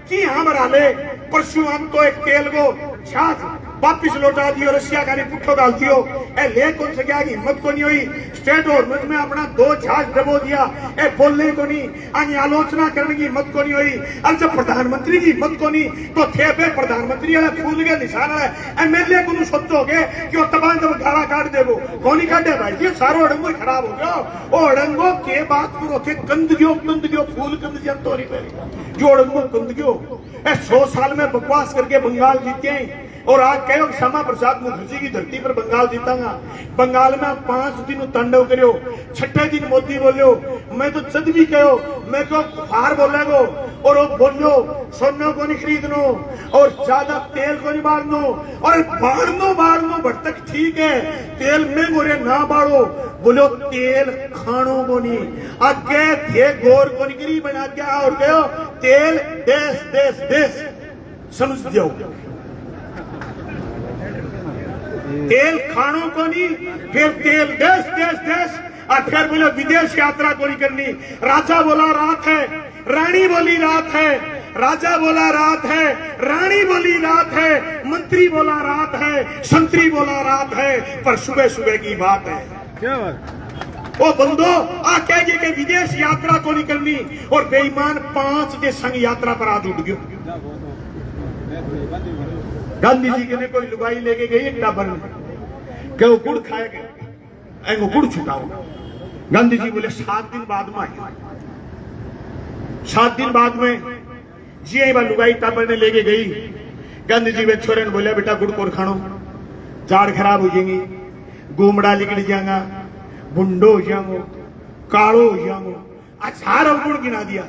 कि हम ले परसों हम तो एक तेल को छाछ वापिस लौटा दियो, रशिया का नहीं पुट्ठो डाल दियो। ए ले कौन से क्या हिम्मत को नहीं हुई, स्टेट हार्मोज में अपना 2 जहाज डबो दिया, ए बोलने को नहीं, आनी आलोचना करने की हिम्मत को नहीं हुई। और जब प्रधानमंत्री की हिम्मत को नहीं तो थे पे प्रधानमंत्री वाला फूल के निशान है, एमएलए को सोचोगे कि वो तबान तब गाड़ा काट देवो, कौन ही काटे भाई जी, सारो अड़ंगो खराब हो गया। वो अड़ंगो के बात करो थे कंद गयो फूल कंद जनतो नहीं पहले जो अड़ंगो कंद गयो। 100 साल में बकवास करके बंगाल जीते और आज कहो श्यामा प्रसाद मुखर्जी की धरती पर बंगाल जीतांगा। बंगाल में 5 दिन तांडव करो, 6ठे दिन मोदी बोलो, मैं तो जद भी कहो मैं तो हार बोलेगो और वो बोलो सोना को नहीं खरीदनो और ज्यादा तेल को नहीं बाढ़नो, और बाढ़नो भट तक ठीक है, तेल में गोरे ना बाढ़ो, बोलो तेल खानो को नहीं आगे थे गोर को नहीं करी बना क्या और कहो तेल देश देश देश समझ जाओ, तेल खानों को नहीं फिर तेल देश देश देश, और फिर बोले विदेश यात्रा को नहीं करनी। राजा बोला रात है, रानी बोली रात है, राजा बोला रात है, रानी बोली रात है, मंत्री बोला रात है, संतरी बोला रात है, पर सुबह सुबह की बात है। क्या बात वो बंदो आ कह गए कि विदेश यात्रा को नहीं करनी और बेईमान 5 के संग यात्रा पर आज उठ गयो। गांधी जी के ने कोई लुगाई लेके गई एक टाबर में कि वो गुड़ खाएगा, वो गुड़ छुटाओ। गांधी जी बोले 7 दिन बाद में आए, 7 दिन बाद में जी एक बार लुगाई टाबर ने लेके गई। गांधी जी वे छोरे ने बोले बेटा गुड़ कोर खानो, जाड़ खराब हो जाएंगी, गोमड़ा निकल जाएगा, बुंडो हो जाओ, कालो हो जाओ, 1000 गुड़ गिना दिया।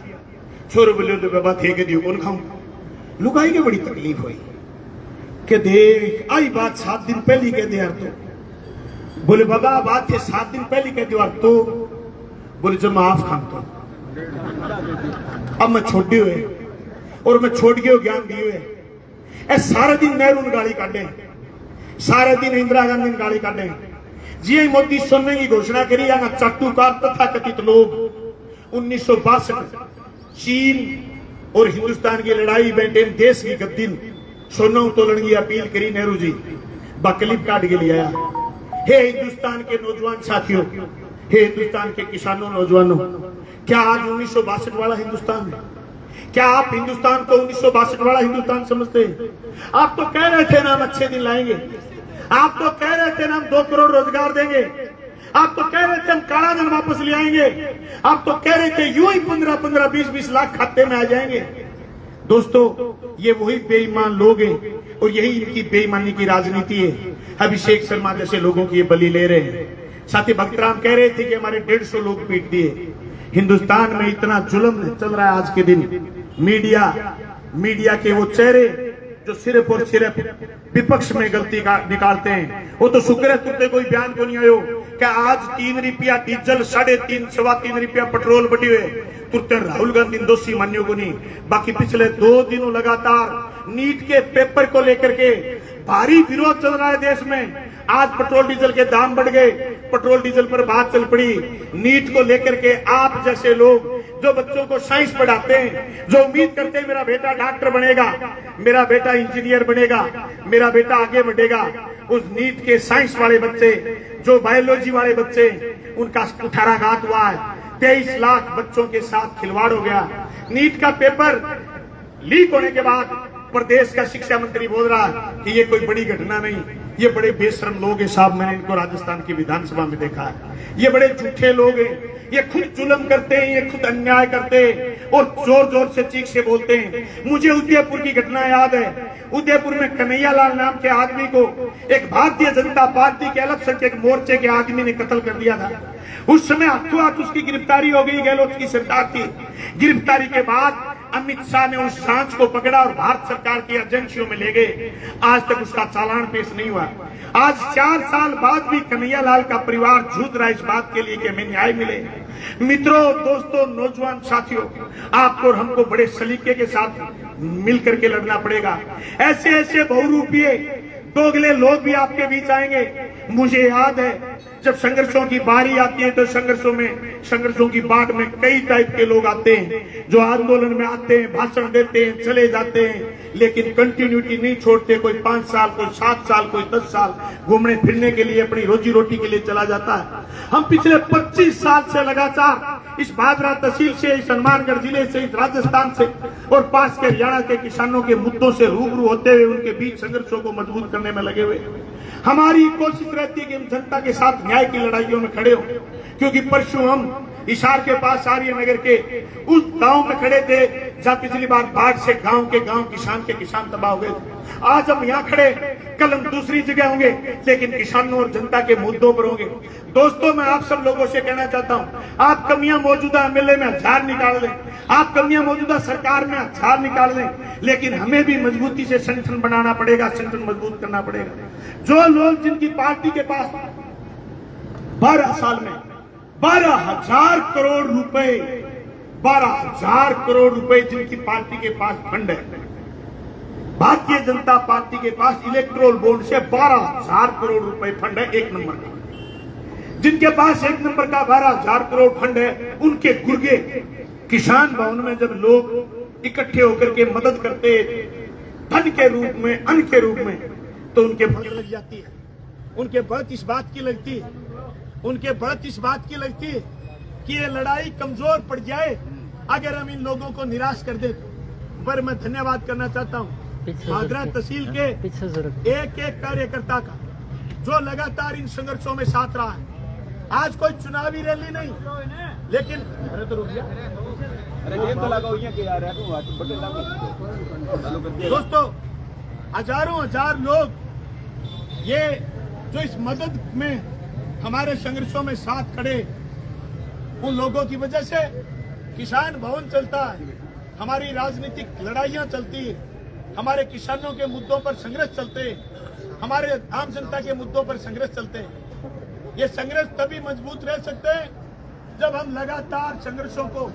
छोरे बोले तो बाबा थे के दियो कौन खाऊं। लुगाई के बड़ी तकलीफ हुई कि देख आई बात 7 दिन पहली कह दे यार, तो बोले बाबा बात थे 7 दिन पहली कह दो यार, तो बोले जब माफ खाम तो अब मैं छोड़े हुए और मैं छोड़ गए ज्ञान दिए हुए। ए सारा दिन नेहरू ने गाली काटे, सारा दिन इंदिरा गांधी ने गाली काटे। जी मोदी सुनने की घोषणा करी जाना चाटुकार तथा कथित लोग 1962 चीन और हिंदुस्तान की लड़ाई बैठे देश की गद्दिन सोना उत्तोलन की अपील करी नेहरू जी, बकलिप काट के लिए आया। हे हिंदुस्तान के नौजवान साथियों, हे हिंदुस्तान के किसानों नौजवानों, क्या आज 1962 वाला हिंदुस्तान है? क्या आप हिंदुस्तान को 1962 वाला हिंदुस्तान समझते हैं? आप तो कह रहे थे ना हम अच्छे दिन लाएंगे, आप तो कह रहे थे ना हम 2 करोड़ रोजगार देंगे, आप तो कह रहे थे हम काला धन वापस ले आएंगे, आप तो कह रहे थे यूं ही 15-15, 20-20 लाख खाते में आ जाएंगे। दोस्तों ये वही बेईमान लोग हैं और यही इनकी बेईमानी की राजनीति है। अभिषेक शर्मा जैसे लोगों की ये बलि ले रहे हैं। साथी भक्तराम कह रहे थे कि हमारे 150 लोग पीट दिए। हिंदुस्तान में इतना जुल्म चल रहा है आज के दिन। मीडिया के वो चेहरे जो सिर्फ और सिर्फ विपक्ष में गलती निकालते हैं, वो तो शुक्र है तुमने कोई बयान को नहीं आयो कि आज 3 रुपया डीजल, 3.5 सवा 3 रुपया पेट्रोल बढ़ी हुए, तुरते राहुल गांधी दोषी मान्यो को नहीं। बाकी पिछले 2 दिनों लगातार नीट के पेपर को लेकर के भारी विरोध चल रहा है देश में। आज पेट्रोल डीजल के दाम बढ़ गए, पेट्रोल डीजल पर बात चल पड़ी। नीट को लेकर के आप जैसे लोग जो बच्चों को साइंस पढ़ाते हैं, जो उम्मीद करते हैं मेरा बेटा डॉक्टर बनेगा, मेरा बेटा इंजीनियर बनेगा, मेरा बेटा आगे बढ़ेगा, उस नीट के साइंस वाले बच्चे, जो बायोलॉजी वाले बच्चे, उनका कुठाराघात हुआ है। 23 लाख बच्चों के साथ खिलवाड़ हो गया। नीट का पेपर लीक होने के बाद प्रदेश का शिक्षा मंत्री बोल रहा है कि ये कोई बड़ी घटना नहीं, ये बड़े बेशर्म लोग हैं साहब, मैंने इनको राजस्थान की विधानसभा में देखा है। ये बड़े झूठे लोग हैं, ये खुद जुल्म करते हैं, ये खुद अन्याय करते हैं और जोर जोर से चीख से बोलते हैं। मुझे उदयपुर की घटना याद है। उदयपुर में कन्हैया लाल नाम के आदमी को एक भारतीय जनता पार्टी के अल्पसंख्यक मोर्चे के आदमी ने कत्ल कर दिया था। उस समय हाथों हाथ उसकी गिरफ्तारी हो गई, गहलोत की सरकार की। गिरफ्तारी के बाद अमित शाह ने उस सांच को पकड़ा और भारत सरकार की एजेंसियों में ले गए। आज तक उसका चालान पेश नहीं हुआ। आज 4 साल बाद भी कन्हैया लाल का परिवार जूझ रहा है इस बात के लिए कि हमें न्याय मिले। मित्रों, दोस्तों, नौजवान साथियों, आपको और हमको बड़े सलीके के साथ मिल करके लड़ना पड़ेगा। ऐसे ऐसे बहुरूपीय दोगले लोग भी आपके बीच आएंगे। मुझे याद है जब संघर्षों की बारी आती है तो संघर्षों की बाट में कई टाइप के लोग आते हैं, जो आंदोलन में आते हैं, भाषण देते हैं, चले जाते हैं, लेकिन कंटिन्यूटी नहीं छोड़ते। कोई 5 साल, कोई 7 साल, कोई 10 साल घूमने फिरने के लिए, अपनी रोजी रोटी के लिए चला जाता है। हम पिछले 25 साल से लगातार इस भादरा तहसील से, इस हनुमानगढ़ जिले से, इस राजस्थान से और पास के हरियाणा के किसानों के मुद्दों से रूबरू होते हुए उनके बीच संघर्षों को मजबूत करने में लगे हुए। हमारी कोशिश रहती है कि हम जनता के साथ न्याय की लड़ाइयों में खड़े हो, क्योंकि परसों हम हिसार के पास आर्य नगर के उस गांव में खड़े थे जहां पिछली बार बाढ़ से गांव के किसान तबाह हो गए थे। आज हम यहाँ खड़े, कल हम दूसरी जगह होंगे, लेकिन किसानों और जनता के मुद्दों पर होंगे। दोस्तों, मैं आप सब लोगों से कहना चाहता हूँ, आप कमियां मौजूदा एमएलए में 1000 निकाल लें, आप कमियां मौजूदा सरकार में 1000 निकाल लें, लेकिन हमें भी मजबूती से संगठन बनाना पड़ेगा, संगठन मजबूत करना पड़ेगा। जो लोग जिनकी पार्टी के पास 12 साल में 12,000 करोड़ रुपए, 12,000 करोड़ रुपए जिनकी पार्टी के पास फंड है, भारतीय जनता पार्टी के पास इलेक्ट्रोल बॉन्ड से 12,000 करोड़ रुपए फंड है, 1 नंबर का। जिनके पास 1 नंबर का 12,000 करोड़ फंड है, उनके गुर्गे किसान भवन में जब लोग इकट्ठे होकर के मदद करते धन के रूप में, अन्न के रूप में, तो उनके बढ़त लग जाती है। उनके बढ़त इस बात की लगती है, उनके बढ़त इस बात की लगती है कि ये लड़ाई कमजोर पड़ जाए अगर हम इन लोगों को निराश कर दे। पर मैं धन्यवाद करना चाहता हूँ भादरा तहसील के एक एक कार्यकर्ता का, जो लगातार इन संघर्षों में साथ रहा है। आज कोई चुनावी रैली नहीं, लेकिन दोस्तों, हजारों हजार लोग ये जो इस मदद में हमारे संघर्षों में साथ खड़े, उन लोगों की वजह से किसान भवन चलता है, हमारी राजनीतिक लड़ाइयां चलती है, हमारे किसानों के मुद्दों पर संघर्ष चलते, हमारे आम जनता के मुद्दों पर संघर्ष चलते। ये संघर्ष तभी मजबूत रह सकते हैं जब हम लगातार संघर्षों को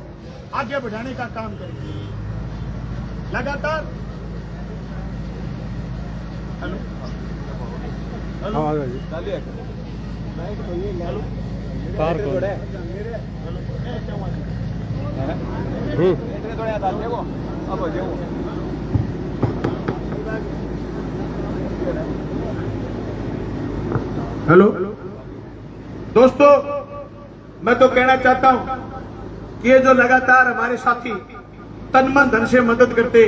आगे बढ़ाने का काम करेंगे। लगातार हेलो दोस्तों, मैं तो कहना चाहता हूं कि ये जो लगातार हमारे साथी तन मन धन से मदद करते,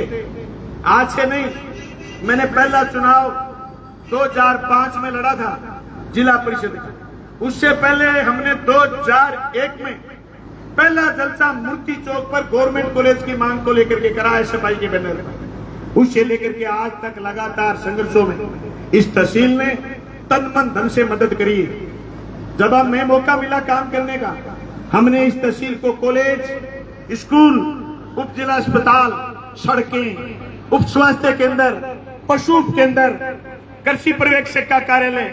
आज से नहीं, मैंने पहला चुनाव 2005 में लड़ा था जिला परिषद का। उससे पहले हमने 2001 में पहला जलसा मूर्ति चौक पर गवर्नमेंट कॉलेज की मांग को लेकर के करा, सफाई के बैनर पर। उससे लेकर के आज तक लगातार संघर्षों में इस तहसील ने तन मन धन से मदद करी। जब हमें मौका मिला काम करने का, हमने इस तहसील को कॉलेज, स्कूल, उप जिला अस्पताल, सड़कें, उप स्वास्थ्य केंद्र, पशु केंद्र, कृषि पर्यवेक्षक का कार्यालय,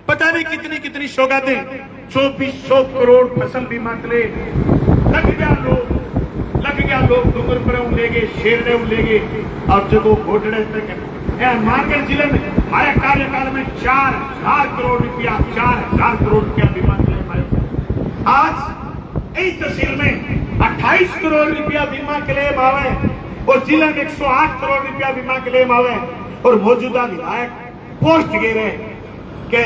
पता नहीं कितनी कितनी सौगातें, 2400 करोड़ फसल बीमा क्लेम। लग गया लोग डूंगर पर ले गए, शेर ले गए, और जब वो घोटड़े तक हनुमानगढ़ जिले में हमारे कार्यकाल में 4,000 करोड़ रुपया, 4,000 करोड़ रुपया बीमा क्लेम आया। आज इस तहसील में 28 करोड़ रुपया बीमा क्लेम आवे और जिले में 108 करोड़ रुपया बीमा क्लेम आवे और मौजूदा विधायक पोस्ट गिरे के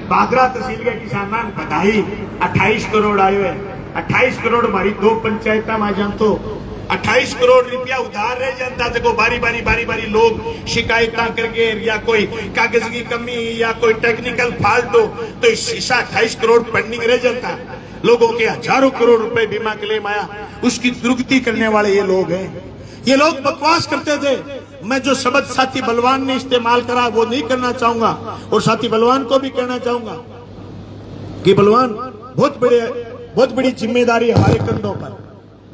बागरा तहसील के किसाना ने बधाई 28 करोड़ आए हुए 28 करोड़ हमारी 2 पंचायत में जान तो 28 करोड़ रुपया उधार रह जाता देखो बारी बारी लोग शिकायत करके या कोई कागज की कमी या कोई टेक्निकल फॉल्ट हो तो शीशा 28 करोड़ पेंडिंग रह जाता लोगों के हजारों करोड़ रुपए बीमा क्लेम आया उसकी दुरुगति करने वाले ये लोग हैं ये लोग बकवास करते थे मैं जो शब्द साथी बलवान ने इस्तेमाल करा वो नहीं करना चाहूंगा और साथी बलवान को भी कहना चाहूंगा कि बलवान बहुत बड़ी जिम्मेदारी हमारे कंधों पर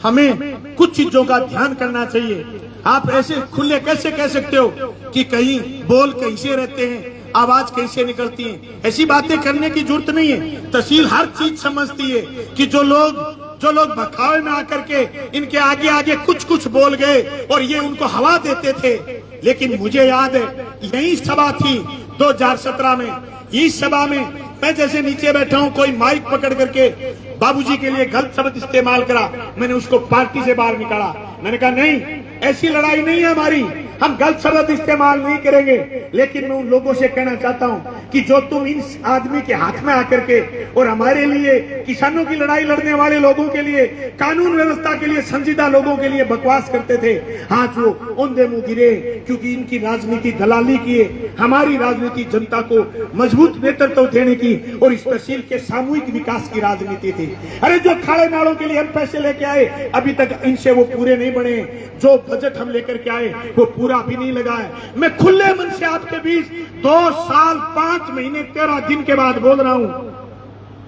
हमें कुछ चीजों का ध्यान करना चाहिए आप ऐसे खुले कैसे कह सकते हो कि कहीं बोल कहीं से रहते हैं आवाज कैसे निकलती है ऐसी बातें करने की जरूरत नहीं है तहसील हर चीज समझती है कि जो लोग बखावे में आकर के इनके आगे आगे कुछ बोल गए और ये उनको हवा देते थे लेकिन मुझे याद है यही सभा थी 2017 में इस सभा में मैं जैसे नीचे बैठा हूं कोई माइक पकड़ करके बाबूजी के लिए गलत शब्द इस्तेमाल करा मैंने उसको पार्टी से बाहर निकाला मैंने कहा नहीं ऐसी लड़ाई नहीं है हमारी हम गलत शब्द इस्तेमाल नहीं करेंगे लेकिन मैं उन लोगों से कहना चाहता हूं कि जो तुम इस आदमी के हाथ में आकर के और हमारे लिए किसानों की लड़ाई लड़ने वाले लोगों के लिए कानून व्यवस्था के लिए संजीदा लोगों के लिए बकवास करते थे आज वो औंधे मुंह गिरे क्योंकि इनकी राजनीति दलाली की है हमारी राजनीति जनता को मजबूत नेतृत्व देने की और इस तहसील के सामूहिक विकास की राजनीति थी अरे जो खाड़े नालों के लिए हम पैसे लेके आए अभी तक इनसे वो पूरे नहीं बने जो बजट हम लेकर के आए वो पूरा भी नहीं लगा है मैं खुले मन से आपके बीच 2 साल 5 महीने 13 दिन के बाद बोल रहा हूं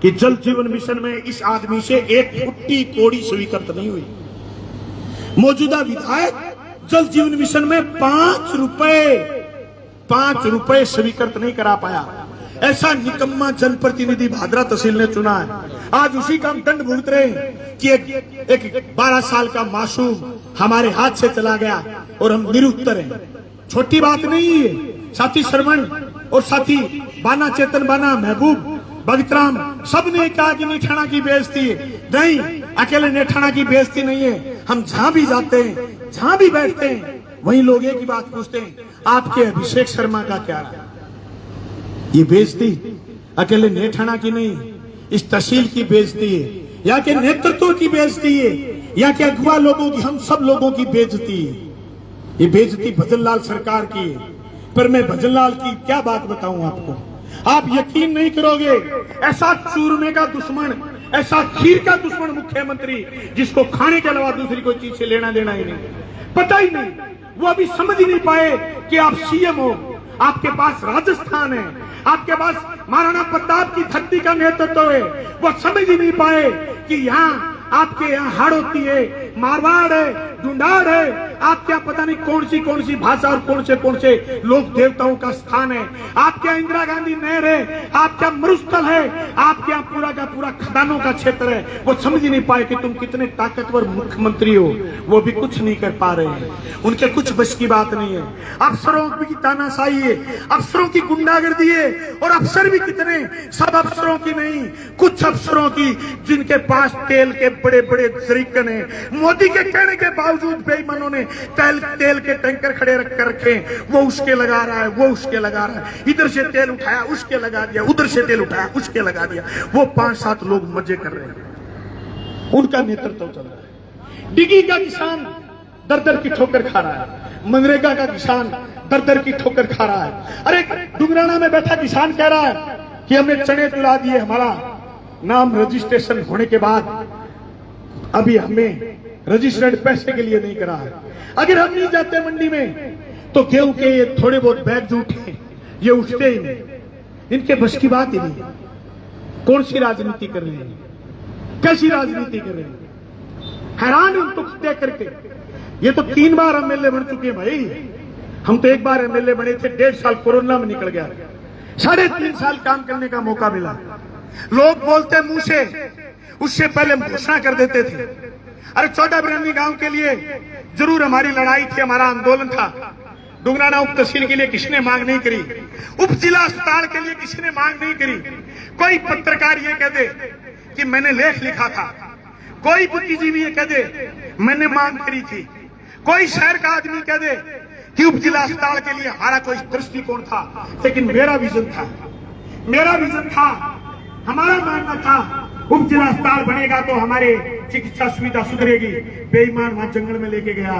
कि जल जीवन मिशन में इस आदमी से एक फुट्टी कोड़ी स्वीकृत नहीं हुई मौजूदा विधायक जल जीवन मिशन में 5 रुपए स्वीकृत नहीं करा पाया ऐसा निकम्मा जनप्रतिनिधि भादरा तहसील ने चुना है आज उसी का हम दंड भुगत रहे हैं कि एक 12 साल का मासूम हमारे हाथ से चला गया और हम निरुत्तर हैं छोटी बात नहीं है साथी श्रवण और साथी बाना चेतन बाना महबूब भगतराम सब ने कहा कि नेठाना की बेइज्जती है नहीं अकेले नेठाना की बेइज्जती नहीं है हम जहां भी जाते हैं जहां भी बैठते हैं वहीं लोग एक ही बात पूछते हैं आपके अभिषेक शर्मा का क्या है ये बेइज्जती अकेले नेठाना की नहीं इस तहसील की बेइज्जती है या के नेतृत्व की बेइज्जती है या के अगुवा लोगों की हम सब लोगों की बेइज्जती है ये बेइज्जती भजनलाल सरकार की है पर मैं भजनलाल की क्या बात बताऊं आपको आप यकीन नहीं करोगे ऐसा चूरमे का दुश्मन ऐसा खीर का दुश्मन मुख्यमंत्री जिसको खाने के अलावा दूसरी कोई चीज से लेना देना ही नहीं पता ही नहीं वो अभी समझ ही नहीं पाए कि आप सीएम हो आपके पास राजस्थान है आपके पास महाराणा प्रताप की धरती का नेतृत्व है वो समझ ही नहीं पाए कि यहाँ आपके यहाँ हाड़ होती है मारवाड़ है ढूंढाड़ है आपके यहाँ पता नहीं कौन सी भाषा और कौन से लोक देवताओं का स्थान है आपके यहाँ इंदिरा गांधी नहर है आपके यहाँ मरुस्थल है आपके यहाँ पूरा का पूरा खदानों का क्षेत्र है वो समझ ही नहीं पाए कि तुम कितने ताकतवर मुख्यमंत्री हो वो भी कुछ नहीं कर पा रहे हैं उनके कुछ बस की बात नहीं है अफसरों की तानाशाही है अफसरों की गुंडागर्दी है और अफसर भी कितने सब अफसरों की नहीं कुछ अफसरों की जिनके पास तेल के बड़े बड़े तरीकन है मोदी के कहने के बावजूद बेईमानों ने तेल के टैंकर खड़े रख कर रखे वो उसके लगा रहा है वो उसके लगा रहा है इधर से तेल उठाया उसके लगा दिया उधर से तेल उठाया उसके लगा दिया वो 5-7 लोग मजे कर रहे हैं उनका नेतृत्व चल रहा है डिगी का किसान दर की ठोकर खा रहा है मनरेगा का किसान दर की ठोकर खा रहा है अरे डुंगराना में बैठा किसान कह रहा है कि हमने चने तुला दिए हमारा नाम रजिस्ट्रेशन होने के बाद अभी हमें रजिस्टर्ड पैसे के लिए नहीं करा है अगर हम नहीं जाते मंडी में तो गेहूं के ये थोड़े बहुत बैग जो उठे ये उठते ही नहीं इनके बस की बात ही नहीं कौन सी राजनीति कर रहे हैं कैसी राजनीति कर रहे हैं हैरान हम दुख दे करके ये तो 3 बार एमएलए बन चुके हैं भाई हम तो एक बार एमएलए बने थे 1.5 साल कोरोना में निकल गया 3.5 साल काम करने का मौका मिला लोग बोलते मुंह से उससे पहले हम घोषणा कर देते थे अरे छोटा बिरानी गांव के लिए जरूर हमारी लड़ाई थी हमारा आंदोलन था डुंगराना उप तहसील के लिए किसी ने मांग नहीं करी उप जिला अस्पताल के लिए किसी ने मांग नहीं करी कोई पत्रकार ये कह दे कि मैंने लेख लिखा था कोई बुद्धिजीवी ये कह दे मैंने मांग करी थी, कोई शहर का आदमी कह दे कि उप जिला अस्पताल के लिए हमारा कोई दृष्टिकोण था, लेकिन मेरा विजन था, हमारा मानना था उप जिला अस्पताल बनेगा तो हमारे चिकित्सा सुविधा सुधरेगी। बेईमान वहां जंगल में लेके गया,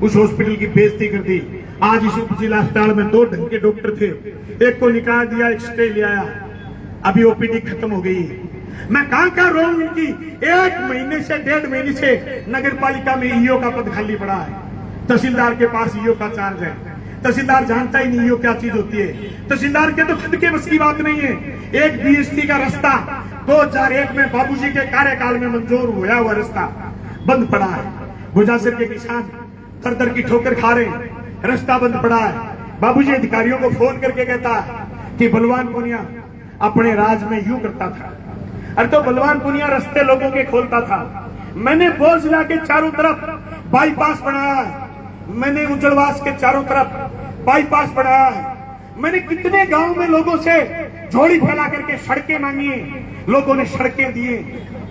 उस हॉस्पिटल की बेइज्जती कर दी। आज इस उप जिला अस्पताल में 2 ढंग के डॉक्टर थे, एक को निकाल दिया, एक स्टे ले आया, अभी ओपीडी खत्म हो गई। मैं कहां रो इनकी 1 महीने से 1.5 महीने से नगर पालिका में ईओ का पद खाली पड़ा है। तहसीलदार के पास ईओ का चार्ज है, तहसीलदार जानता ही नहीं ईओ क्या चीज होती है। तहसीलदार के तो खुद के बस की बात नहीं है। एक बीएसटी का रास्ता 2001 में बाबूजी के कार्यकाल में मंजूर हुआ रास्ता बंद पड़ा है। गुजासर के किसान दर की ठोकर खा रहे हैं, रास्ता बंद पड़ा है। बाबूजी अधिकारियों को फोन करके कहता है कि बलवान पुनिया अपने राज में यूं करता था। अरे तो बलवान पुनिया रास्ते लोगों के खोलता था। मैंने बोल जिला के चारों तरफ बाईपास बनाया है, मैंने उज्जड़वास के चारों तरफ बाईपास बनाया है। मैंने कितने गांव में लोगों से झोली फैला करके सड़कें मांगी है, लोगों ने सड़कें दिए,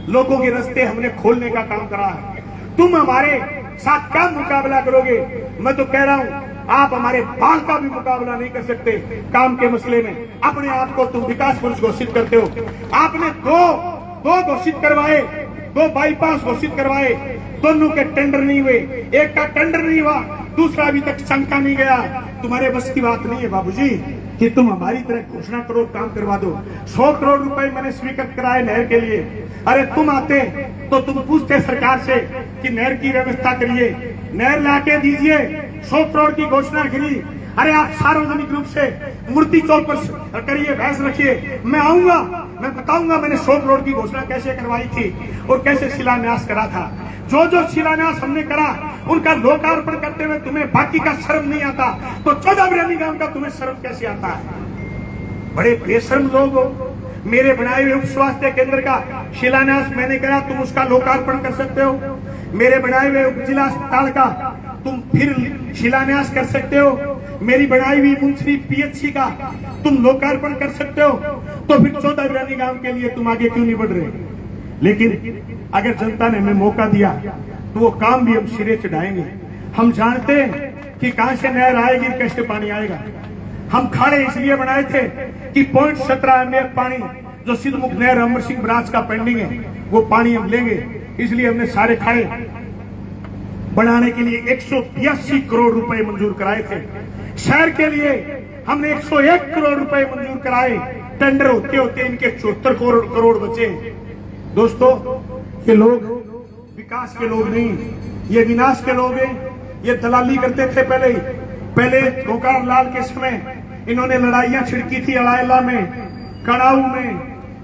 लोगों के रास्ते हमने खोलने का काम करा है। तुम हमारे साथ क्या मुकाबला करोगे? मैं तो कह रहा हूं आप हमारे बाल का भी मुकाबला नहीं कर सकते। काम के मसले में अपने आप को तुम विकास पुरुष घोषित करते हो। आपने दो घोषित करवाए, 2 बाईपास घोषित करवाए, दोनों के टेंडर नहीं हुए। एक का टेंडर नहीं हुआ, दूसरा अभी तक शंका नहीं गया। तुम्हारे बस की बात नहीं है बाबूजी कि तुम हमारी तरह घोषणा करो, काम करवा दो। 100 करोड़ रुपए मैंने स्वीकृत कराए नहर के लिए। अरे तुम आते तो तुम पूछते सरकार से कि नहर की व्यवस्था करिए, नहर लाके दीजिए। 100 करोड़ की घोषणा करी। अरे आप सार्वजनिक रूप से मूर्ति चौक पर करिए, बहस रखिए, मैं आऊंगा, मैं बताऊंगा मैंने 100 करोड़ की घोषणा कैसे करवाई थी और कैसे शिलान्यास करा था। जो शिलान्यास हमने करा उनका लोकार्पण करते हुए तुम्हें बाकी का शर्म नहीं आता, तो 14 बिरानी गांव का तुम्हें शर्म कैसे आता है? बड़े बेशर्म लोग हो। मेरे बनाए हुए उप स्वास्थ्य केंद्र का शिलान्यास मैंने करा, तुम उसका लोकार्पण कर सकते हो। मेरे बनाए हुए उप जिला अस्पताल का तुम फिर शिलान्यास कर सकते हो। मेरी बनाई हुई मुंशी पीएचसी का तुम लोकार्पण कर सकते हो। तो फिर 14 बिरानी गांव के लिए तुम आगे क्यों नहीं बढ़ रहे? लेकिन अगर जनता ने हमें मौका दिया तो वो काम भी हम सिरे चढ़ाएंगे। हम जानते हैं कि कहां से नहर आएगी, कैसे पानी आएगा। हम खाड़े इसलिए बनाए थे कि 0.17 MF पानी जो सिद्धमुख नहर अमर सिंह बराज का पेंडिंग है वो पानी हम लेंगे। इसलिए हमने सारे खाड़े बनाने के लिए 182 करोड़ रुपए मंजूर कराए थे। शहर के लिए हमने 101 करोड़ रुपए मंजूर कराए। टेंडर होते होते इनके 74 करोड़ बचे। दोस्तों, ये लोग विकास के लोग नहीं, ये विनाश के लोग हैं। ये दलाली करते थे पहले गोकार लाल के समय इन्होंने लड़ाइयां छिड़की थी अलायला में, कड़ाऊ में,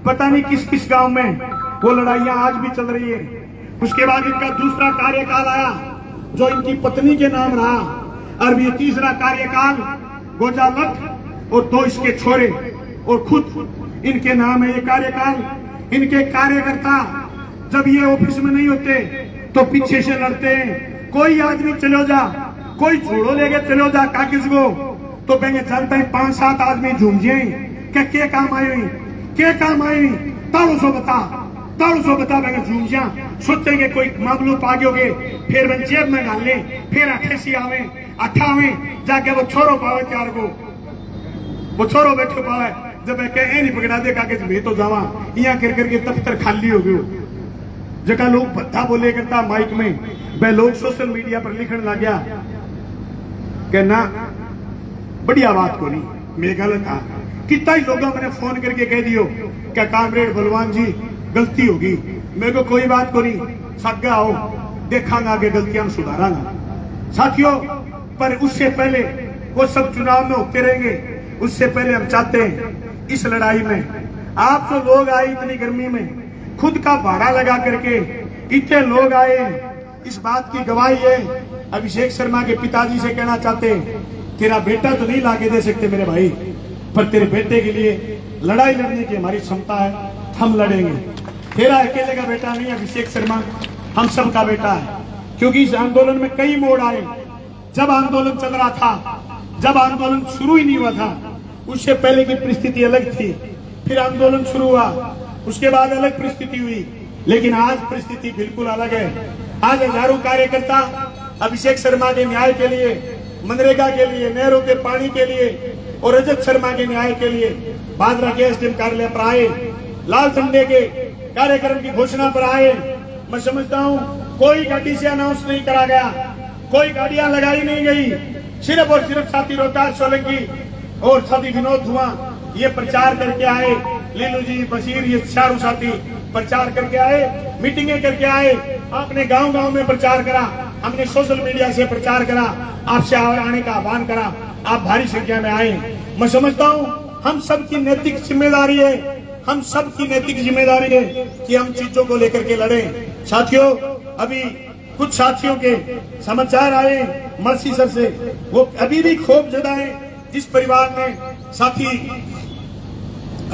पता नहीं किस किस गांव में। वो लड़ाइयां आज भी चल रही है। उसके बाद इनका दूसरा कार्यकाल आया जो इनकी पत्नी के नाम रहा, और ये तीसरा कार्यकाल गोजालट और 2 इसके छोरे और खुद इनके नाम है ये कार्यकाल। इनके कार्यकर्ता जब ये ऑफिस में नहीं होते तो पीछे से लड़ते हैं। कोई आदमी चलो जा, कोई झोड़ो लेके चलो जा कागज को, तो कहेंगे चलते हैं 5-7 आदमी झूम जाए क्या काम आए, क्या काम आए, ताड़ो सो बता कहेंगे झूम जा। सोचेंगे कोई मामलो पागोगे, फिर मैं जेब में डाल ले, फिर अठेसी आवे, जाके वो छोरो पावे त्यार को, वो छोरो बैठो पावे। जब नहीं पकड़ा दे कागज मैं तो जावा, यहाँ कर करके दफ्तर खाली हो गयो। जगह लोग भद्दा बोले करता माइक में, वह लोग सोशल मीडिया पर लिखने लग गया कि ना बढ़िया बात को नहीं, मैं गलत था। कितना ही लोगों मैंने फोन करके कह दियो क्या कामरेड बलवान जी गलती होगी। मेरे को कोई बात को नहीं, सग आओ देखांगा आगे गलतियां सुधारांगा साथियों। पर उससे पहले वो सब चुनाव में होते रहेंगे, उससे पहले हम चाहते हैं इस लड़ाई में आप जो लोग आए इतनी गर्मी में, खुद का भाड़ा लगा करके इतने लोग आए, इस बात की गवाही है। अभिषेक शर्मा के पिताजी से कहना चाहते हैं, तेरा बेटा तो नहीं लाके दे सकते मेरे भाई, पर तेरे बेटे के लिए लड़ाई लड़ने की हमारी क्षमता है, हम लड़ेंगे। तेरा अकेले का बेटा नहीं अभिषेक शर्मा, हम सब का बेटा है। क्योंकि इस आंदोलन में कई मोड़ आए। जब आंदोलन चल रहा था, जब आंदोलन शुरू ही नहीं हुआ था, उससे पहले की परिस्थिति अलग थी। फिर आंदोलन शुरू हुआ, उसके बाद अलग परिस्थिति हुई। लेकिन आज परिस्थिति बिल्कुल अलग है। आज हजारों कार्यकर्ता अभिषेक शर्मा के न्याय के लिए, मनरेगा के लिए, नहरों के पानी के लिए और रजत शर्मा के न्याय के लिए बादरा के एसडीएम कार्यालय पर आए, लाल झंडे के कार्यक्रम की घोषणा पर आए। मैं समझता हूं कोई गाड़ी से अनाउंस नहीं करा गया, कोई गाड़ियां लगाई नहीं गई, सिर्फ और सिर्फ साथी रोहतास सोलंकी और साथी विनोद धुआं ये प्रचार करके आए। लीलू जी, बशीर, ये चारों साथी प्रचार करके आए, मीटिंगें करके आए, आपने गांव गांव में प्रचार करा, हमने सोशल मीडिया से प्रचार करा, आपसे आने का आह्वान करा, आप भारी संख्या में आए। मैं समझता हूं हम सबकी नैतिक जिम्मेदारी है, हम सबकी नैतिक जिम्मेदारी है कि हम चीजों को लेकर के लड़ें। साथियों, अभी कुछ साथियों के समाचार आए मर्सी सर से, वो अभी भी क्षोभ जताए जिस परिवार ने साथी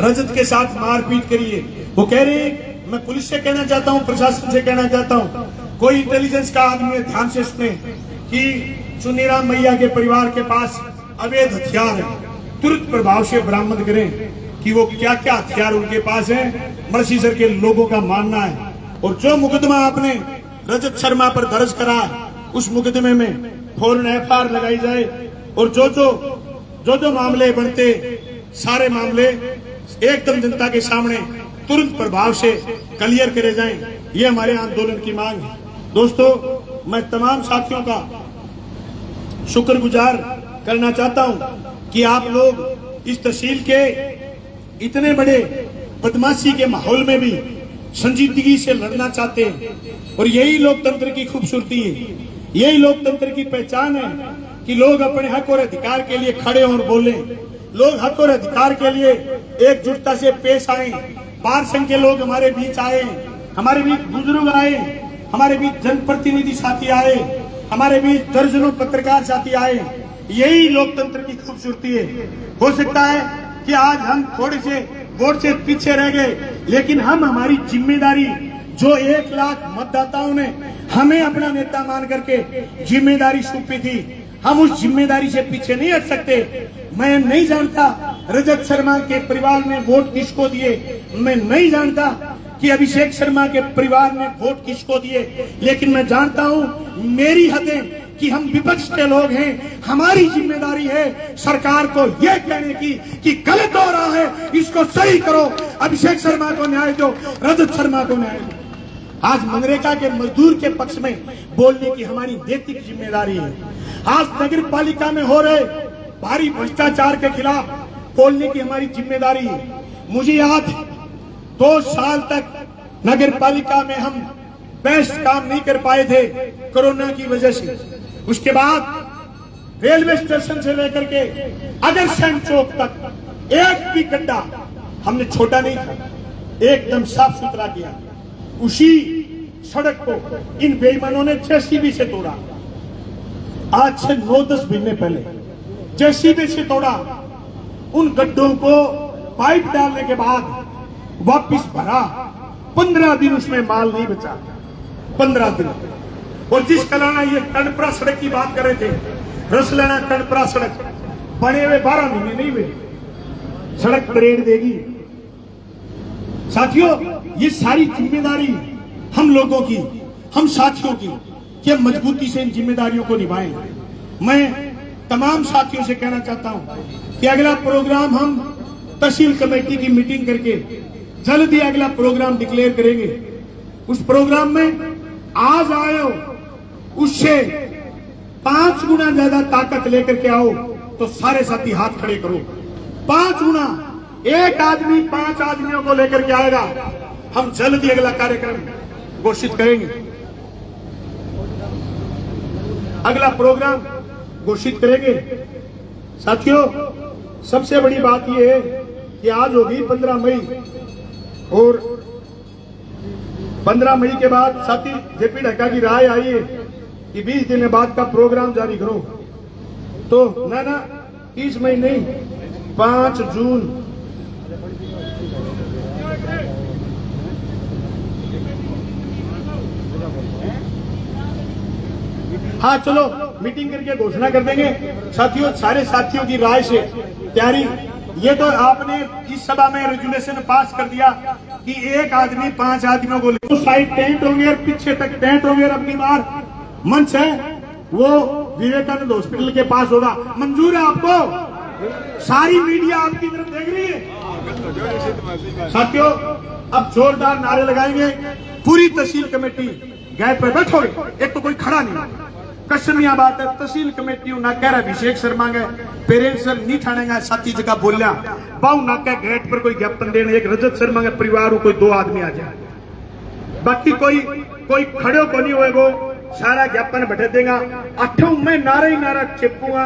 रजत के साथ मारपीट करी है। वो कह रहे हैं, मैं पुलिस से कहना चाहता हूं, प्रशासन से कहना चाहता हूं, कोई इंटेलिजेंस का आदमी है, ध्यान से सुने कि चुनीराम मैया के परिवार के पास अवैध हथियार है, तुरंत प्रभाव से बरामद करें कि वो क्या क्या हथियार उनके पास है। मर्सी सर के लोगों का मानना है। और जो मुकदमा आपने रजत शर्मा पर दर्ज करा, उस मुकदमे में फौरन एफआईआर लगाई जाए और जो मामले बनते, सारे मामले एकदम जनता के सामने तुरंत प्रभाव से क्लियर करे जाएं। ये हमारे आंदोलन की मांग है। दोस्तों, मैं तमाम साथियों का शुक्रगुजार करना चाहता हूं कि आप लोग इस तहसील के इतने बड़े बदमाशी के माहौल में भी संजीदगी से लड़ना चाहते हैं। और यही लोकतंत्र की खूबसूरती है, यही लोकतंत्र की पहचान है कि लोग अपने हक और अधिकार के लिए खड़े और बोले, लोग हक और अधिकार के लिए एकजुटता से पेश आए। बाहर संघ के लोग हमारे बीच आए, हमारे बीच बुजुर्ग आए, हमारे बीच जनप्रतिनिधि साथी आए, हमारे बीच दर्जनों पत्रकार साथी आए। यही लोकतंत्र की खूबसूरती है। हो सकता है कि आज हम थोड़े से वोट से पीछे रह गए, लेकिन हम हमारी जिम्मेदारी, जो 1 लाख मतदाताओं ने हमें अपना नेता मान करके जिम्मेदारी सौंपी थी, हम उस जिम्मेदारी से पीछे नहीं हट सकते। मैं नहीं जानता रजत शर्मा के परिवार ने वोट किसको दिए, मैं नहीं जानता कि अभिषेक शर्मा के परिवार ने वोट किसको दिए, लेकिन मैं जानता हूं मेरी हदें कि हम विपक्ष के लोग हैं, हमारी जिम्मेदारी है सरकार को यह कहने की कि गलत हो रहा है, इसको सही करो, अभिषेक शर्मा को न्याय दो, रजत शर्मा को न्याय दो। आज मनरेगा के मजदूर के पक्ष में बोलने की हमारी नैतिक जिम्मेदारी है। आज नगर पालिका में हो रहे भारी भ्रष्टाचार के खिलाफ बोलने की हमारी जिम्मेदारी है। मुझे याद है 2 साल तक नगर पालिका में हम बेस्ट काम नहीं कर पाए थे कोरोना की वजह से। उसके बाद रेलवे स्टेशन से लेकर के अगरसैन चौक तक एक भी गड्ढा हमने छोटा नहीं था, एकदम साफ सुथरा किया। उसी सड़क को इन बेईमानों ने जेसीबी से तोड़ा। आज से 9-10 महीने पहले जेसीबी से तोड़ा। उन गड्ढों को पाइप डालने के बाद वापिस भरा। 15 दिन उसमें माल नहीं बचा, 15 दिन। और जिस कलाना ये कनपरा सड़क की बात कर रहे थे, रसलाना कनपरा सड़क बने हुए 12 महीने नहीं हुए, सड़क परेड देगी। साथियों, ये सारी जिम्मेदारी हम लोगों की, हम साथियों की, कि हम मजबूती से इन जिम्मेदारियों को निभाएं। मैं तमाम साथियों से कहना चाहता हूं कि अगला प्रोग्राम हम तहसील कमेटी की मीटिंग करके जल्द ही अगला प्रोग्राम डिक्लेयर करेंगे। उस प्रोग्राम में आज आए हो, उससे 5 गुना ज्यादा ताकत लेकर के आओ, तो सारे साथी हाथ खड़े करो। 5 गुना, एक आदमी 5 आदमियों को लेकर के आएगा। हम जल्द ही अगला कार्यक्रम घोषित करेंगे, अगला प्रोग्राम घोषित करेंगे। साथियों, सबसे बड़ी बात यह है कि आज होगी 15 मई, और 15 मई के बाद साथी जेपी ढक्का की राय आई है कि 20 दिन बाद का प्रोग्राम जारी करो। तो ना 30 मई नहीं, 5 जून। हाँ, चलो मीटिंग करके घोषणा कर देंगे। साथियों, सारे साथियों की राय से तैयारी ये तो आपने इस सभा में रेजुलेशन पास कर दिया कि एक आदमी 5 आदमियों को ले, साइड टेंट होंगे और पीछे तक टेंट होंगे और अपनी बार मंच है वो विवेकानंद हॉस्पिटल के पास होगा। मंजूर है आपको? सारी मीडिया आपकी तरफ देख रही है। साथियों, अब जोरदार नारे लगाएंगे। पूरी तहसील कमेटी गेट पर बैठोगे, एक तो कोई खड़ा नहीं। कसमिया बात है, तहसील कमेटी ना कह रहा अभिषेक शर्मा गए पेरेंट्स नहीं ठाणेगा साथी जगह बोलिया पाऊ ना कह गेट पर कोई ज्ञापन देने एक रजत शर्मा के परिवार कोई 2 आदमी आ जाए, बाकी कोई खड़े को नहीं होएगो, सारा ज्ञापन बैठे देगा। 8 मैं नारा ही नारा चेपूंगा।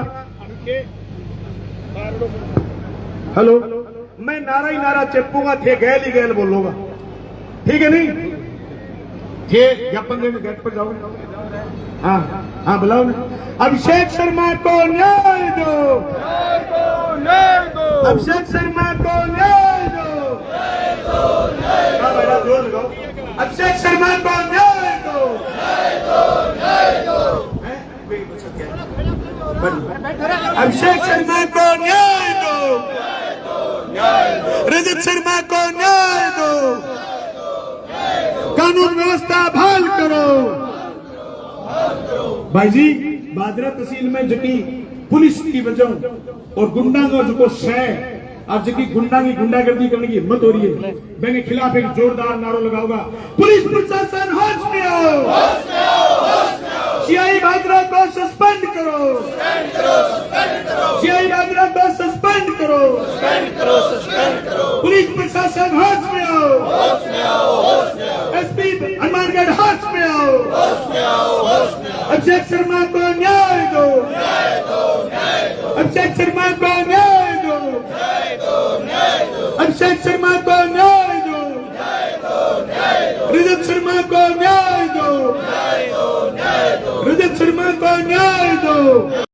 हेलो, मैं नारा ही नारा चेपूंगा, थे गैल ही गैल बोलूंगा, ठीक है नहीं? थे ज्ञापन देने गेट पर जाओ। हाँ बुलाओ ना। अभिषेक शर्मा को न्याय दो, अभिषेक शर्मा को न्याय दो, जोर लगाओ। अभिषेक शर्मा को न्याय दो, अभिषेक शर्मा को न्याय दो, रजत शर्मा को न्याय दो, कानून व्यवस्था बहाल करो। भाई जी, बादरा तहसील में जकी पुलिस की वजह और गुंडा का जो शह अब जकी गुंडागर्दी करने की हिम्मत हो रही है, मैं के खिलाफ एक जोरदार नारा लगाऊंगा। पुलिस प्रशासन होश में आओ, सीआई बादरा को सस्पेंड करो, सीआई बादरा को सस्पेंड करो, पुलिस प्रशासन होश में आओ, एसपी हनुमानगढ़ होश में आओ, अभिषेक शर्मा को न्याय दो, अभिषेक शर्मा को न्याय दो, अभिषेक शर्मा को न्याय दो, रजत शर्मा को न्याय दो, रजत शर्मा को न्याय दो।